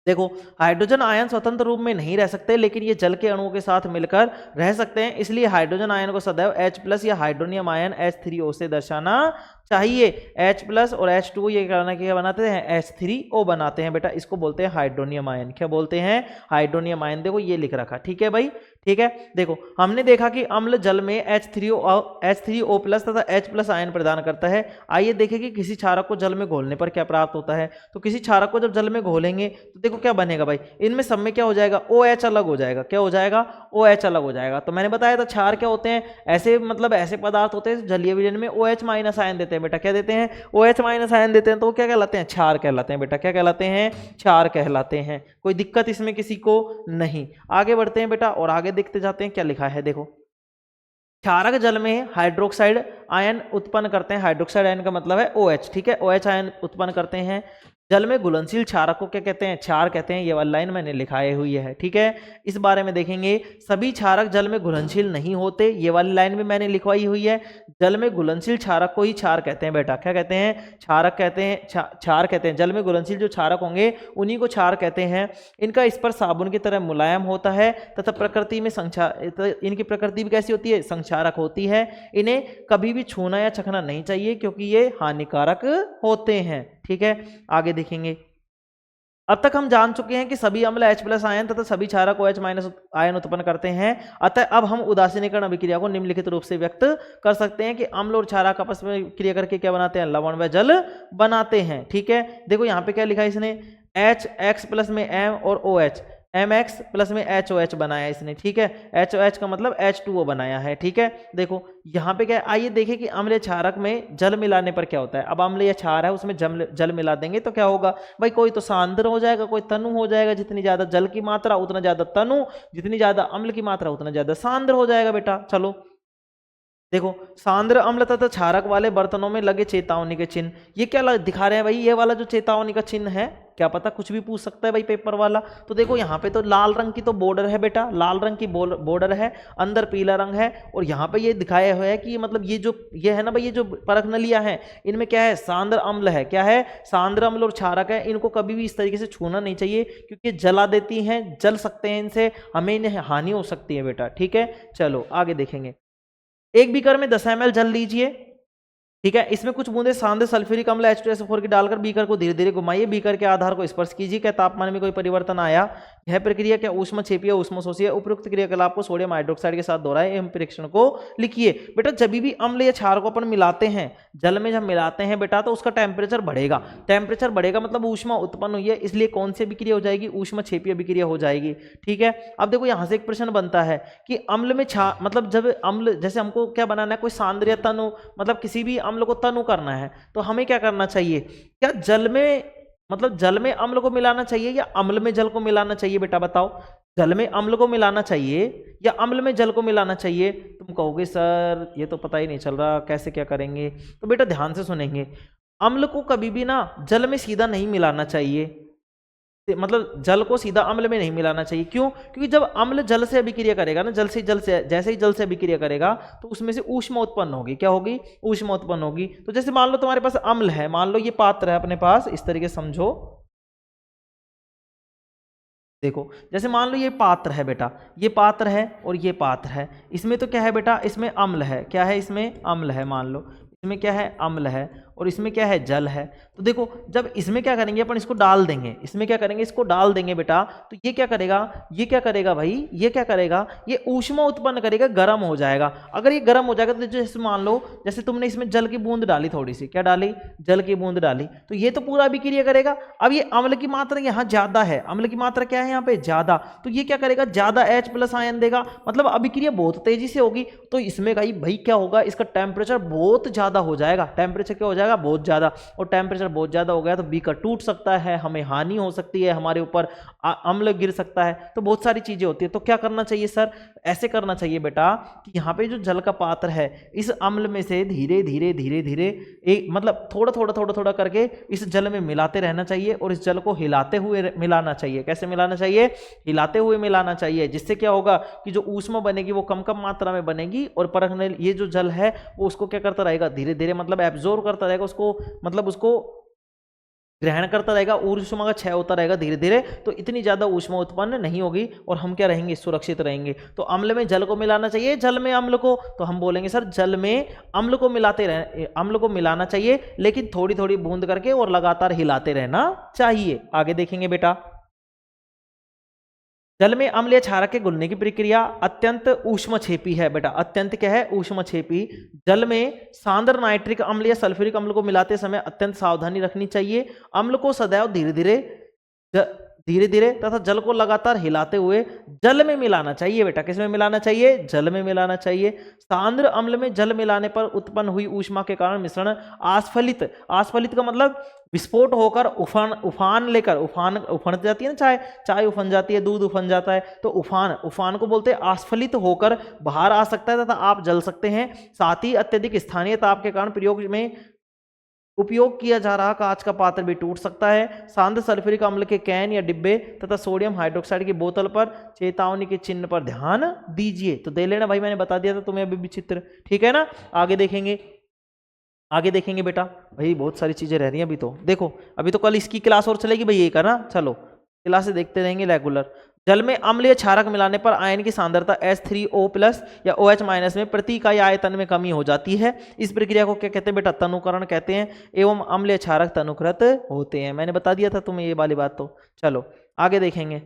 A: देखो हाइड्रोजन आयन स्वतंत्र रूप में नहीं रह सकते, लेकिन ये जल के अणुओं के साथ मिलकर रह सकते हैं, इसलिए हाइड्रोजन आयन को सदैव H+ या हाइड्रोनियम आयन H3O से दर्शाना चाहिए। H+ और H2O ये करना क्या बनाते हैं, H3O बनाते हैं बेटा, इसको बोलते हैं हाइड्रोनियम आयन। क्या बोलते हैं, हाइड्रोनियम आयन। देखो ये लिख रखा, ठीक है भाई, ठीक है। देखो हमने देखा कि अम्ल जल में H3O+ तथा H+ आयन प्रदान करता है। आइए देखें कि किसी क्षारक को जल में घोलने पर क्या प्राप्त होता है। तो किसी क्षारक को जब जल में घोलेंगे तो देखो क्या बनेगा भाई, इनमें सब में क्या हो जाएगा, OH अलग हो जाएगा। क्या हो जाएगा, OH अलग हो जाएगा। तो मैंने बताया था क्षार क्या होते हैं, ऐसे मतलब ऐसे पदार्थ होते हैं जलीय विलयन में OH- आयन देते हैं बेटा। क्या देते हैं, OH- आयन देते हैं, तो क्या कहलाते हैं, क्षार कहलाते हैं बेटा। क्या कहलाते हैं, क्षार कहलाते हैं। कोई दिक्कत इसमें किसी को नहीं। आगे बढ़ते हैं बेटा और आगे देखते जाते हैं क्या लिखा है। देखो क्षारक जल में हाइड्रोक्साइड आयन उत्पन्न करते हैं। हाइड्रोक्साइड आयन का मतलब है OH, ठीक है, OH आयन उत्पन्न करते हैं। जल में घुलनशील क्षारक को क्या कहते हैं, क्षार कहते हैं। ये वाली लाइन मैंने लिखाई हुई है, ठीक है। इस बारे में देखेंगे, सभी क्षारक जल में घुलनशील नहीं होते। ये वाली लाइन भी मैंने लिखवाई हुई है। जल में घुलनशील क्षारक को ही क्षार कहते हैं बेटा। क्या कहते हैं, क्षारक कहते हैं, क्षार कहते हैं। जल में घुलनशील जो क्षारक होंगे उन्हीं को क्षार कहते हैं। इनका स्पर्श साबुन की तरह मुलायम होता है तथा प्रकृति में इनकी प्रकृति भी कैसी होती है, संक्षारक होती है। इन्हें कभी भी छूना या चखना नहीं चाहिए क्योंकि ये हानिकारक होते हैं, ठीक है। आगे देखेंगे, अब तक हम जान चुके हैं कि सभी अम्ल H+ आयन तथा सभी क्षारक OH- आयन उत्पन्न करते हैं। अतः अब हम उदासीनीकरण अभिक्रिया को निम्नलिखित रूप से व्यक्त कर सकते हैं कि अम्ल और क्षारक आपस में क्रिया करके क्या बनाते हैं, लवण व जल बनाते हैं, ठीक है। देखो यहाँ पे क्या लिखा है इसने, H+ में M और OH, MX+ में HOH बनाया इसने, ठीक है। HOH का मतलब H2O बनाया है, ठीक है। देखो यहाँ पे क्या है, आइए देखें कि अम्ल क्षारक में जल मिलाने पर क्या होता है। अब अम्ल या क्षार है उसमें जल मिला देंगे तो क्या होगा भाई, कोई तो सांद्र हो जाएगा, कोई तनु हो जाएगा। जितनी ज्यादा जल की मात्रा उतना ज्यादा तनु, जितनी ज्यादा अम्ल की मात्रा उतना ज्यादा सांद्र हो जाएगा बेटा। चलो देखो सांद्र अम्ल तथा क्षारक वाले बर्तनों में लगे चेतावनी के चिन्ह, ये क्या दिखा रहे हैं भाई, ये वाला जो चेतावनी का चिन्ह है, क्या पता कुछ भी पूछ सकता है भाई पेपर वाला। तो देखो यहाँ पे तो लाल रंग की तो बॉर्डर है बेटा, लाल रंग की बॉर्डर है, अंदर पीला रंग है, और यहाँ पे ये दिखाया हुआ है कि मतलब ये है ना भाई, ये जो परख नलियां हैं इनमें क्या है, सांद्र अम्ल है, क्या है, सांद्र अम्ल और क्षारक है, इनको कभी भी इस तरीके से छूना नहीं चाहिए क्योंकि जला देती हैं, जल सकते हैं इनसे, हमें इन्हें हानि हो सकती है बेटा, ठीक है। चलो आगे देखेंगे। एक बीकर में 10 ml जल लीजिए, ठीक है, इसमें कुछ बूंदे सांद्र सल्फ्यूरिक अम्ल H2SO4 की डालकर बीकर को धीरे धीरे घुमाइए, बीकर के आधार को स्पर्श कीजिए, क्या तापमान में कोई परिवर्तन आया, यह प्रक्रिया क्या ऊष्मक्षेपी या ऊष्मशोषी है, उपयुक्त क्रियाकलाप को सोडियम हाइड्रोक्साइड के साथ दोहराएं एवं परीक्षण को लिखिए। बेटा जब भी अम्ल या क्षार को अपन मिलाते हैं, जल में जब मिलाते हैं बेटा, तो उसका टेम्परेचर बढ़ेगा, टेम्परेचर बढ़ेगा मतलब ऊष्मा उत्पन्न हुई है, इसलिए कौन सी अभिक्रिया हो जाएगी, ऊष्मक्षेपी अभिक्रिया हो जाएगी, ठीक है। अब देखो यहां से एक प्रश्न बनता है कि अम्ल में मतलब जब अम्ल, जैसे हमको क्या बनाना है, कोई सांद्र या तनु, मतलब किसी भी अम्ल को तनु करना है, तो हमें क्या करना चाहिए, क्या जल में, मतलब जल में अम्ल को मिलाना चाहिए या अम्ल में जल को मिलाना चाहिए, बेटा बताओ, जल में अम्ल को मिलाना चाहिए या अम्ल में जल को मिलाना चाहिए। तुम कहोगे सर ये तो पता ही नहीं चल रहा, कैसे क्या करेंगे, तो बेटा ध्यान से सुनेंगे, अम्ल को कभी भी ना जल में सीधा नहीं मिलाना चाहिए, मतलब जल को सीधा अम्ल में नहीं मिलाना चाहिए, क्यों, क्योंकि जब अम्ल जल से अभिक्रिया करेगा ना, जल से जैसे ही जल से अभिक्रिया करेगा तो उसमें से ऊष्मा उत्पन्न होगी, क्या होगी, ऊष्मा उत्पन्न होगी। तो जैसे मान लो तुम्हारे पास अम्ल है, मान लो ये पात्र है अपने पास, इस तरीके समझो, देखो जैसे मान लो ये पात्र है बेटा, ये पात्र है और ये पात्र है, इसमें तो क्या है बेटा, इसमें अम्ल है, क्या है, इसमें अम्ल है, मान लो इसमें क्या है, अम्ल है, और इसमें क्या है, जल है। तो देखो जब इसमें क्या करेंगे अपन, इसको डाल देंगे, इसमें क्या करेंगे, इसको डाल देंगे बेटा, तो ये क्या करेगा, ये क्या करेगा भाई, ये क्या करेगा, ये ऊष्मा उत्पन्न करेगा, गर्म हो जाएगा। अगर ये गर्म हो जाएगा तो जैसे मान लो, जैसे तुमने इसमें जल की बूंद डाली, थोड़ी सी क्या डाली, जल की बूंद डाली, तो ये तो पूरा अभिक्रिया करेगा। अब ये अम्ल की मात्रा यहाँ ज्यादा है, अम्ल की मात्रा क्या है यहाँ पे, ज्यादा, तो ये क्या करेगा, ज्यादा H+ आयन देगा, मतलब अभिक्रिया बहुत तेजी से होगी। तो इसमें भाई क्या होगा, इसका टेम्परेचर बहुत ज्यादा हो जाएगा, टेम्परेचर क्या हो जाएगा, बहुत ज्यादा, और टेम्परेचर बहुत ज्यादा हो गया तो बीकर टूट सकता है, हमें हानि हो सकती है, हमारे ऊपर अम्ल गिर सकता है, तो बहुत सारी चीजें होती है। तो क्या करना चाहिए सर, ऐसे करना चाहिए बेटा कि यहाँ पे जो जल का पात्र है, इस अम्ल में से धीरे धीरे धीरे धीरे एक मतलब थोड़ा थोड़ा थोड़ा थोड़ा करके इस जल में मिलाते रहना चाहिए, और इस जल को हिलाते हुए मिलाना चाहिए। कैसे मिलाना चाहिए, हिलाते हुए मिलाना चाहिए, जिससे क्या होगा कि जो ऊष्मा बनेगी वो कम कम मात्रा में बनेगी, और परखने ये जो जल है वो उसको क्या करता रहेगा, धीरे धीरे मतलब एब्जॉर्ब करता रहेगा उसको, मतलब उसको ग्रहण करता रहेगा, ऊष्मा का क्षय होता रहेगा धीरे धीरे, तो इतनी ज्यादा ऊष्मा उत्पन्न नहीं होगी और हम क्या रहेंगे, सुरक्षित रहेंगे। तो अम्ल में जल को मिलाना चाहिए, जल में अम्ल को, तो हम बोलेंगे सर जल में अम्ल को मिलाते रहे, अम्ल को मिलाना चाहिए, लेकिन थोड़ी थोड़ी बूंद करके और लगातार हिलाते रहना चाहिए। आगे देखेंगे बेटा, जल में अम्ल या क्षारक के घुलने की प्रक्रिया अत्यंत ऊष्मक्षेपी है बेटा, अत्यंत क्या है, ऊष्मक्षेपी। जल में सांद्र नाइट्रिक अम्ल या सल्फ्यूरिक अम्ल को मिलाते समय अत्यंत सावधानी रखनी चाहिए। अम्ल को सदैव धीरे धीरे तथा जल को लगातार हिलाते हुए जल में मिलाना चाहिए बेटा, किस में मिलाना चाहिए, जल में मिलाना चाहिए। सांद्र अम्ल में जल मिलाने पर उत्पन्न हुई ऊष्मा के कारण मिश्रण आस्फलित, आस्फलित का मतलब विस्फोट होकर उफान लेकर, उफन जाती है ना, चाय उफन जाती है, दूध उफन जाता है, तो उफान को बोलते हैं आस्फलित होकर बाहर आ सकता है तथा आप जल सकते हैं। साथ ही अत्यधिक स्थानीय ताप के कारण प्रयोग में उपयोग किया जा रहा कांच का पात्र भी टूट सकता है। सांद्र सल्फ्यूरिक अम्ल के कैन या डिब्बे तथा सोडियम हाइड्रोक्साइड की बोतल पर चेतावनी के चिन्ह पर ध्यान दीजिए। तो दे लेना भाई, मैंने बता दिया था तुम्हें अभी भी चित्र, ठीक है ना। आगे देखेंगे, आगे देखेंगे बेटा, भाई बहुत सारी चीजें रह रही हैं अभी तो। देखो अभी तो कल इसकी क्लास और चलेगी भाई, एक है ना, चलो क्लासें देखते रहेंगे रेगुलर। जल में अम्ल या क्षारक मिलाने पर आयन की सांद्रता H3O+ या OH- में प्रति इकाई आयतन में कमी हो जाती है। इस प्रक्रिया को क्या कहते हैं बेटा, तनुकरण कहते हैं, एवं अम्ल या क्षारक तनुकृत होते हैं। मैंने बता दिया था तुम्हें ये वाली बात। तो चलो आगे देखेंगे।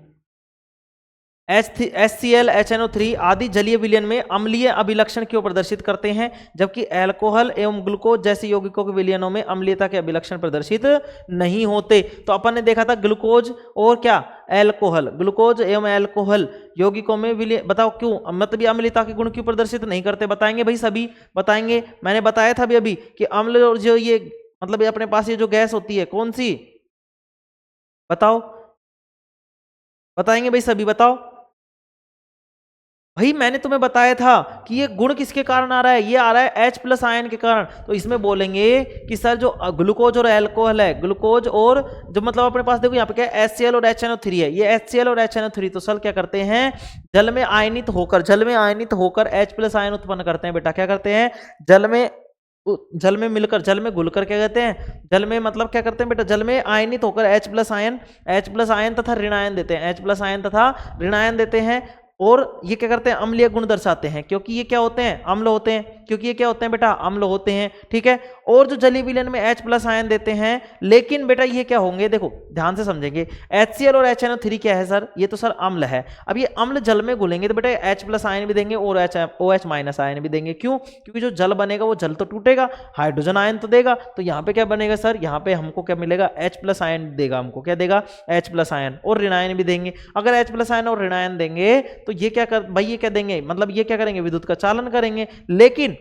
A: HCl, HNO3 आदि जलीय विलयन में अम्लीय अभिलक्षण क्यों प्रदर्शित करते हैं, जबकि अल्कोहल एवं ग्लूकोज जैसे यौगिकों के विलयनों में अम्लीयता के अभिलक्षण प्रदर्शित नहीं होते। तो अपन ने देखा था ग्लूकोज और क्या, अल्कोहल, ग्लूकोज एवं अल्कोहल यौगिकों में विलय, बताओ क्यों, मतलब अम्लीयता के गुण क्यों प्रदर्शित नहीं करते, बताएंगे भाई, सभी बताएंगे। मैंने बताया था अभी कि अम्ल और जो ये मतलब अपने पास ये जो गैस होती है कौन सी, बताओ, बताएंगे भाई सभी, बताओ। भाई मैंने तुम्हें बताया था कि ये गुण किसके कारण आ रहा है, ये आ रहा है H प्लस आयन के कारण। तो इसमें बोलेंगे कि सर जो ग्लूकोज और अल्कोहल है, ग्लूकोज और जो मतलब अपने पास देखो यहाँ पे क्या है HCl और HNO3 है, ये HCl और HNO3 तो सर क्या करते हैं जल में आयनित होकर H प्लस आयन उत्पन्न करते हैं बेटा। क्या करते हैं जल में मिलकर, जल में घुलकर क्या कहते हैं, जल में मतलब क्या करते हैं बेटा, जल में आयनित होकर H प्लस आयन तथा ऋणायन देते हैं, H प्लस आयन तथा ऋणायन देते हैं। और ये क्या करते हैं अम्लीय गुण दर्शाते हैं, क्योंकि ये क्या होते हैं अम्ल होते हैं, क्योंकि ये क्या होते हैं बेटा अम्ल होते हैं, ठीक है। और जो जलीय विलयन में H प्लस आयन देते हैं, लेकिन बेटा ये क्या होंगे, देखो ध्यान से समझेंगे, HCl और HNO3 क्या है सर, ये तो सर अम्ल है। अब ये अम्ल जल में घुलेंगे तो बेटा H प्लस आयन भी देंगे और OH माइनस आयन भी देंगे। क्यों? क्योंकि जो जल बनेगा वो जल तो टूटेगा, हाइड्रोजन आयन तो देगा, तो यहाँ पे क्या बनेगा सर, यहाँ पे हमको क्या मिलेगा H प्लस आयन देगा, हमको क्या देगा H प्लस आयन, और ऋणायन भी देंगे। अगर H प्लस आयन और ऋणायन देंगे तो ये क्या कर भाई, ये क्या देंगे मतलब ये क्या करेंगे विद्युत का चालन करेंगे। लेकिन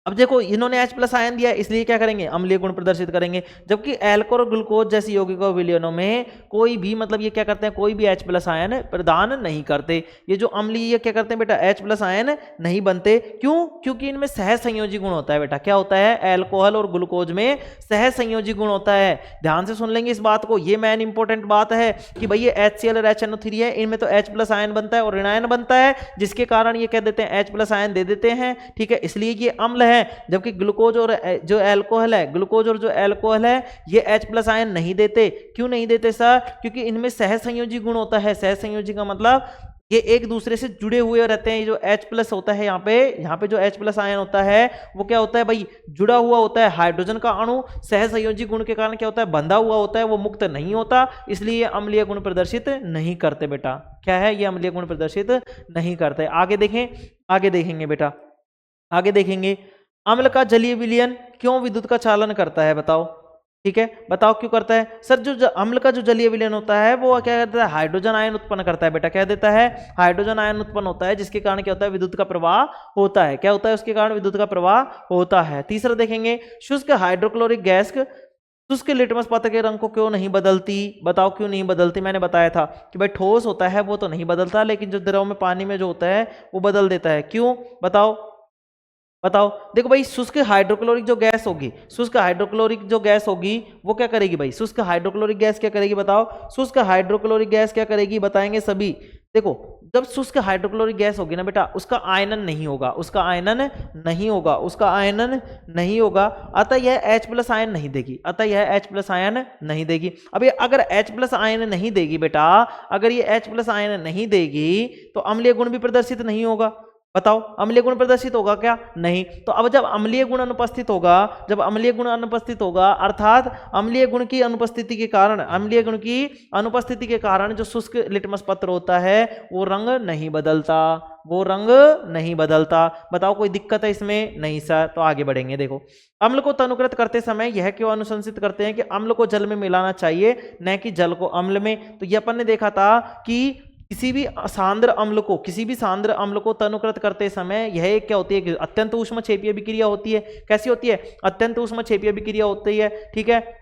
A: अब देखो इन्होंने H प्लस आयन दिया इसलिए क्या करेंगे अम्लीय गुण प्रदर्शित करेंगे, जबकि अल्कोहल और ग्लूकोज जैसी यौगिकों विलयनों में कोई भी मतलब ये क्या करते हैं कोई भी H प्लस आयन प्रदान नहीं करते। ये जो अम्लीय क्या करते हैं बेटा H प्लस आयन नहीं बनते। क्यों? क्योंकि इनमें सह संयोजी गुण होता है बेटा। क्या होता है? अल्कोहल और ग्लूकोज में सह संयोजी गुण होता है। ध्यान से सुन लेंगे इस बात को, ये मेन इंपॉर्टेंट बात है कि भाई ये HCl और HNO3 है, इनमें तो H प्लस आयन बनता है और ऋणायन बनता है, जिसके कारण ये कह देते हैं H प्लस आयन दे देते हैं, ठीक है, इसलिए ये अम्ल है। जबकि ग्लूकोज और जो अल्कोहल है, ग्लूकोज और जो अल्कोहल है ये H प्लस आयन नहीं देते। क्यों नहीं देते सर? क्योंकि इनमें सहसंयोजी गुण होता है। सहसंयोजी का मतलब ये एक दूसरे से जुड़े हुए रहते हैं। ये जो H प्लस होता है यहाँ पे जो H प्लस आयन होता है वो क्या होता है भाई, जुड़ा हुआ होता है। हाइड्रोजन का अणु सहसंयोजी गुण के कारण क्या होता है, बंधा हुआ होता है, वो मुक्त नहीं होता, इसलिए ये अम्लीय गुण प्रदर्शित नहीं करते बेटा। क्या है? ये अम्लीय गुण प्रदर्शित नहीं करते। आगे देखें, आगे देखेंगे बेटा, आगे देखेंगे अम्ल का जलीय विलयन क्यों विद्युत का चालन करता है, बताओ। ठीक है, बताओ क्यों करता है सर। जो अम्ल का जो जलीय विलयन होता है वो क्या करता है, हाइड्रोजन आयन उत्पन्न करता है बेटा। क्या देता है? हाइड्रोजन आयन उत्पन्न होता है, जिसके कारण क्या होता है, विद्युत का प्रवाह होता है। क्या होता है? उसके कारण विद्युत का प्रवाह होता है। तीसरा देखेंगे, शुष्क हाइड्रोक्लोरिक गैस शुष्क लिटमस पत्र के रंग को क्यों नहीं बदलती, बताओ क्यों नहीं बदलती। मैंने बताया था कि भाई ठोस होता है वो तो नहीं बदलता, लेकिन जो द्रव में पानी में जो होता है वो बदल देता है। क्यों? बताओ बताओ। देखो भाई, शुष्क हाइड्रोक्लोरिक जो गैस होगी, शुष्क हाइड्रोक्लोरिक जो गैस होगी वो क्या करेगी भाई, शुष्क हाइड्रोक्लोरिक गैस क्या करेगी बताओ। शुष्क हाइड्रोक्लोरिक गैस क्या करेगी बताएंगे सभी। देखो जब शुष्क हाइड्रोक्लोरिक गैस होगी ना बेटा, उसका आयनन नहीं होगा, उसका आयनन नहीं होगा, उसका आयनन नहीं होगा, अतः यह H प्लस आयन नहीं देगी, अतः यह H प्लस आयन नहीं देगी। अब ये अगर H प्लस आयन नहीं देगी बेटा, अगर ये H प्लस आयन नहीं देगी तो अम्लीय गुण भी प्रदर्शित नहीं होगा। बताओ अम्लीय गुण प्रदर्शित होगा क्या? नहीं। तो अब जब अम्लीय गुण अनुपस्थित होगा, जब अम्लीय गुण अनुपस्थित होगा, अर्थात अम्लीय गुण की अनुपस्थिति के कारण, अम्लीय गुण की अनुपस्थिति के कारण जो शुष्क लिटमस पत्र होता है वो रंग नहीं बदलता, वो रंग नहीं बदलता। बताओ कोई दिक्कत है इसमें? नहीं सर। तो आगे बढ़ेंगे। देखो अम्ल को तनुकृत करते समय यह क्यों अनुशंसित करते हैं कि अम्ल को जल में मिलाना चाहिए न कि जल को अम्ल में। तो ये अपन ने देखा था कि किसी भी सांद्र अम्ल को तनुकृत करते समय यह एक क्या होती है कि अत्यंत ऊष्म क्षेपीय अभिक्रिया होती है। कैसी होती है? अत्यंत ऊष्म क्षेपीय अभिक्रिया होती है, ठीक है।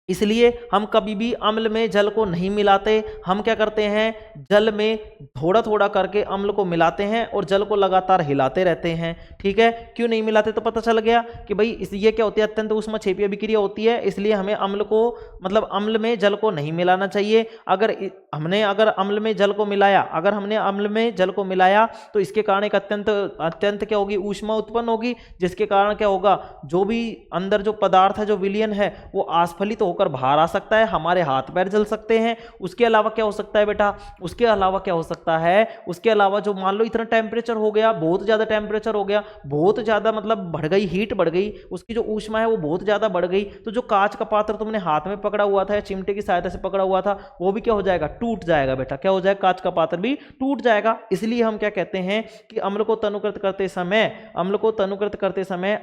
A: इसलिए हम कभी भी अम्ल में जल को नहीं मिलाते, हम क्या करते हैं जल में थोड़ा थोड़ा करके अम्ल को मिलाते हैं और जल को लगातार हिलाते रहते हैं, ठीक है। क्यों नहीं मिलाते? तो पता चल गया कि भाई ये क्या होती है, अत्यंत ऊष्म क्षेपीय अभिक्रिया होती है, इसलिए हमें अम्ल को मतलब अम्ल में जल को नहीं मिलाना चाहिए। अगर अम्ल में जल को मिलाया, अगर हमने अम्ल में जल को मिलाया तो इसके कारण एक अत्यंत क्या होगी, ऊष्मा उत्पन्न होगी, जिसके कारण क्या होगा, जो भी अंदर जो पदार्थ है, जो विलयन है, वो आस्फलित होकर बाहर आ सकता है, हमारे हाथ पैर जल सकते हैं। उसके अलावा क्या हो सकता है बेटा, उसके अलावा क्या हो सकता है, उसके अलावा जो मान लो इतना टेम्परेचर हो गया, बहुत ज्यादा टेम्परेचर हो गया, बहुत ज्यादा मतलब बढ़ गई, हीट बढ़ गई, उसकी जो ऊष्मा है वो बहुत ज्यादा बढ़ गई, तो जो कांच का पात्र तुमने हाथ में पकड़ा हुआ था या चिमटे की सहायता से पकड़ा हुआ था वो भी क्या हो जाएगा, टूट जाएगा बेटा। क्या हो जाएगा, कांच का पात्र भी टूट जाएगा। इसलिए हम क्या कहते हैं कि अम्ल को तनुकृत करते समय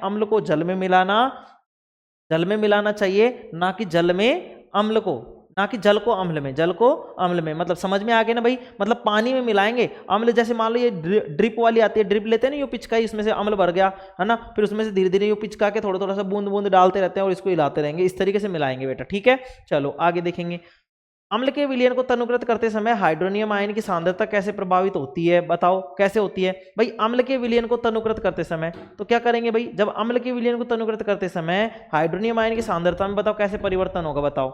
A: अम्ल को जल में मिलाना चाहिए, ना कि जल में अम्ल को, ना कि जल को अम्ल में, जल को अम्ल में। मतलब समझ में आ गया ना भाई, मतलब पानी में मिलाएंगे अम्ल। जैसे मान लो ये ड्रिप वाली आती है, ड्रिप लेते हैं ना, ये पिचकाई, इसमें से अम्ल भर गया है ना, फिर उसमें से धीरे धीरे ये पिचका के थोड़ा थोड़ा सा बूंद बूंद डालते रहते हैं और इसको हिलाते रहेंगे, इस तरीके से मिलाएंगे बेटा, ठीक है। चलो आगे देखेंगे। अम्ल के विलयन को तनुकृत करते समय हाइड्रोनियम आयन की सांद्रता कैसे प्रभावित होती है, बताओ कैसे होती है भाई। अम्ल के विलयन को तनुकृत करते समय तो क्या करेंगे भाई, जब अम्ल के विलयन को तनुकृत करते समय हाइड्रोनियम आयन की सांद्रता में बताओ कैसे परिवर्तन होगा, बताओ,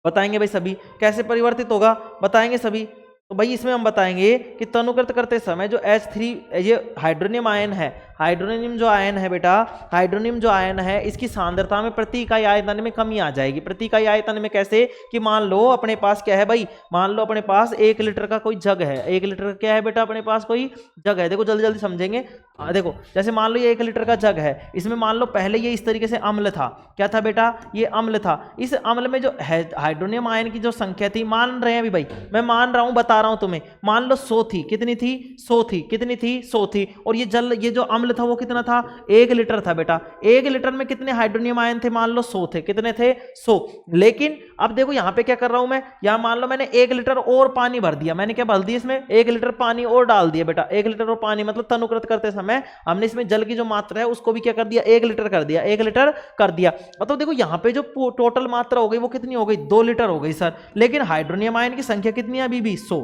A: बताएंगे भाई सभी, कैसे परिवर्तित होगा बताएंगे सभी। तो भाई इसमें हम बताएंगे कि तनुकृत करते समय जो H3 ये हाइड्रोनियम आयन है, हाइड्रोनियम जो आयन है बेटा, हाइड्रोनियम जो आयन है इसकी सांद्रता में प्रति इकाई आयतन में कमी आ जाएगी। प्रति इकाई आयतन में कैसे कि मान लो अपने पास क्या है भाई, मान लो अपने पास 1 लीटर का कोई जग है, 1 लीटर का क्या है बेटा अपने पास कोई जग है। देखो जल्दी जल्दी समझेंगे। देखो जैसे मान लो ये 1 लीटर का जग है, इसमें मान लो पहले ये इस तरीके से अम्ल था, क्या था बेटा ये अम्ल था। इस अम्ल में जो हाइड्रोनियम आयन की जो संख्या थी, मान रहे हैं अभी भाई, मैं मान रहा हूं, बता रहा हूं तुम्हें, मान लो 100 थी, कितनी थी 100 थी, कितनी थी 100 थी। और ये जल ये जो अम्ल था वो कितना था 1 लीटर था बेटा। 1 लीटर में कितने हाइड्रोनियम आयन थे, मान लो 100 थे, कितने थे 100। लेकिन अब देखो यहां पे क्या कर रहा हूं मैं, यहां मान लो मैंने 1 लीटर और पानी भर दिया, मैंने क्या भर दिया इसमें 1 लीटर पानी और डाल दिया बेटा। 1 लीटर और पानी मतलब तनुकृत करते समय हमने इसमें जल की जो मात्रा है उसको भी क्या कर दिया 1 लीटर कर दिया, 1 लीटर कर दिया। तो देखो यहां पे जो टोटल मात्रा हो गई वो कितनी हो गई 2 लीटर हो गई सर। लेकिन हाइड्रोनियम आयन की संख्या कितनी है अभी भी 100,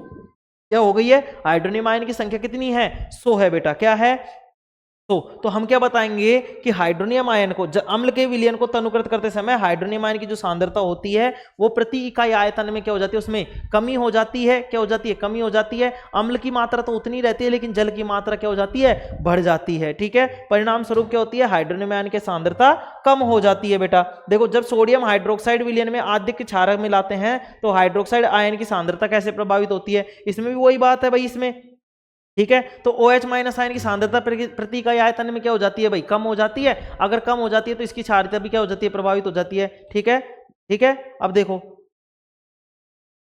A: क्या हो गई है हाइड्रोनियम आयन की संख्या कितनी है 100 है बेटा, क्या है तो हम क्या बताएंगे कि हाइड्रोनियम आयन को अम्ल के विलयन को तनुकृत करते समय हाइड्रोनियम आयन की जो सांद्रता होती है वो प्रति इकाई आयतन में क्या हो जाती है, उसमें कमी हो जाती है, क्या हो जाती है कमी हो जाती है। अम्ल की मात्रा तो उतनी रहती है लेकिन जल की मात्रा क्या हो जाती है बढ़ जाती है, ठीक है। परिणाम स्वरूप क्या होती है हाइड्रोनियम आयन की सांद्रता कम हो जाती है बेटा। देखो जब सोडियम हाइड्रोक्साइड विलयन में आद्य क्षारक मिलाते हैं तो हाइड्रोक्साइड आयन की सांद्रता कैसे प्रभावित होती है, इसमें भी वही बात है भाई इसमें, ठीक है। तो OH माइनस आयन की सांद्रता प्रति इकाई आयतन में क्या हो जाती है भाई कम हो जाती है। अगर कम हो जाती है तो इसकी क्षारीयता भी क्या हो जाती है प्रभावित हो जाती है, ठीक है, ठीक है। अब देखो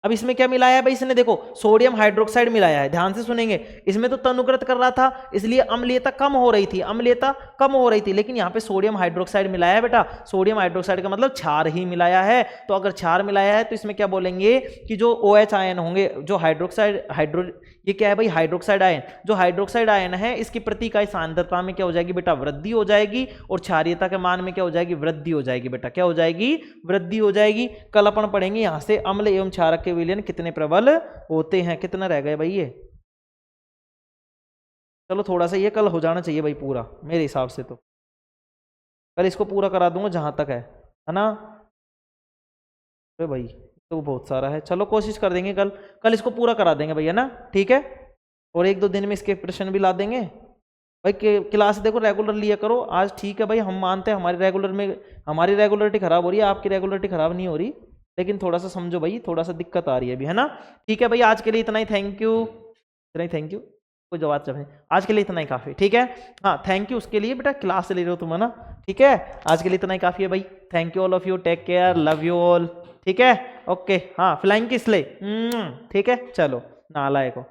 A: अब इसमें क्या मिलाया है भाई इसने, देखो सोडियम हाइड्रोक्साइड मिलाया है, ध्यान से सुनेंगे। इसमें तो तनुकृत कर रहा था इसलिए अम्लीयता कम हो रही थी, अम्लीयता कम हो रही थी, लेकिन यहाँ पे सोडियम हाइड्रोक्साइड मिलाया है बेटा। सोडियम हाइड्रोक्साइड का मतलब क्षार ही मिलाया है। तो अगर क्षार मिलाया है तो इसमें क्या बोलेंगे कि जो OH आयन होंगे, जो हाइड्रोक्साइड ये क्या है भाई हाइड्रोक्साइड आयन, जो हाइड्रोक्साइड आयन है इसकी प्रति इकाई सांद्रता में क्या हो जाएगी बेटा वृद्धि हो जाएगी, और क्षारीयता के मान में क्या हो जाएगी वृद्धि हो जाएगी बेटा, क्या हो जाएगी वृद्धि हो जाएगी। कल अपन पढ़ेंगे यहाँ से अम्ल एवं क्षारक के विलयन कितने प्रबल होते हैं। कितना रह गए भाई ये, चलो थोड़ा सा ये कल हो जाना चाहिए भाई पूरा, मेरे हिसाब से तो कल इसको पूरा करा दूंगा जहां तक है ना। अरे भाई तो बहुत सारा है, चलो कोशिश कर देंगे कल इसको पूरा करा देंगे भैया ना, ठीक है। और 1-2 दिन में इसके प्रश्न भी ला देंगे भाई। क्लास देखो रेगुलर लिया करो आज, ठीक है भाई। हम मानते हैं हमारी रेगुलरिटी खराब हो रही है, आपकी रेगुलरिटी खराब नहीं हो रही, लेकिन थोड़ा सा समझो भाई, थोड़ा सा दिक्कत आ रही है अभी, है ना। ठीक है भाई आज के लिए इतना ही, थैंक यू, इतना ही, थैंक यू। कोई जवाब चाहिए आज के लिए इतना ही काफ़ी, ठीक है। हाँ थैंक यू उसके लिए बेटा, क्लास ले रहे हो तुम है ना, ठीक है। आज के लिए इतना ही काफ़ी है भाई। Thank you all of you, take care, love you all, ठीक है, ओके। हाँ फ्लाइंग किस ले, ठीक है, चलो नालायक हो।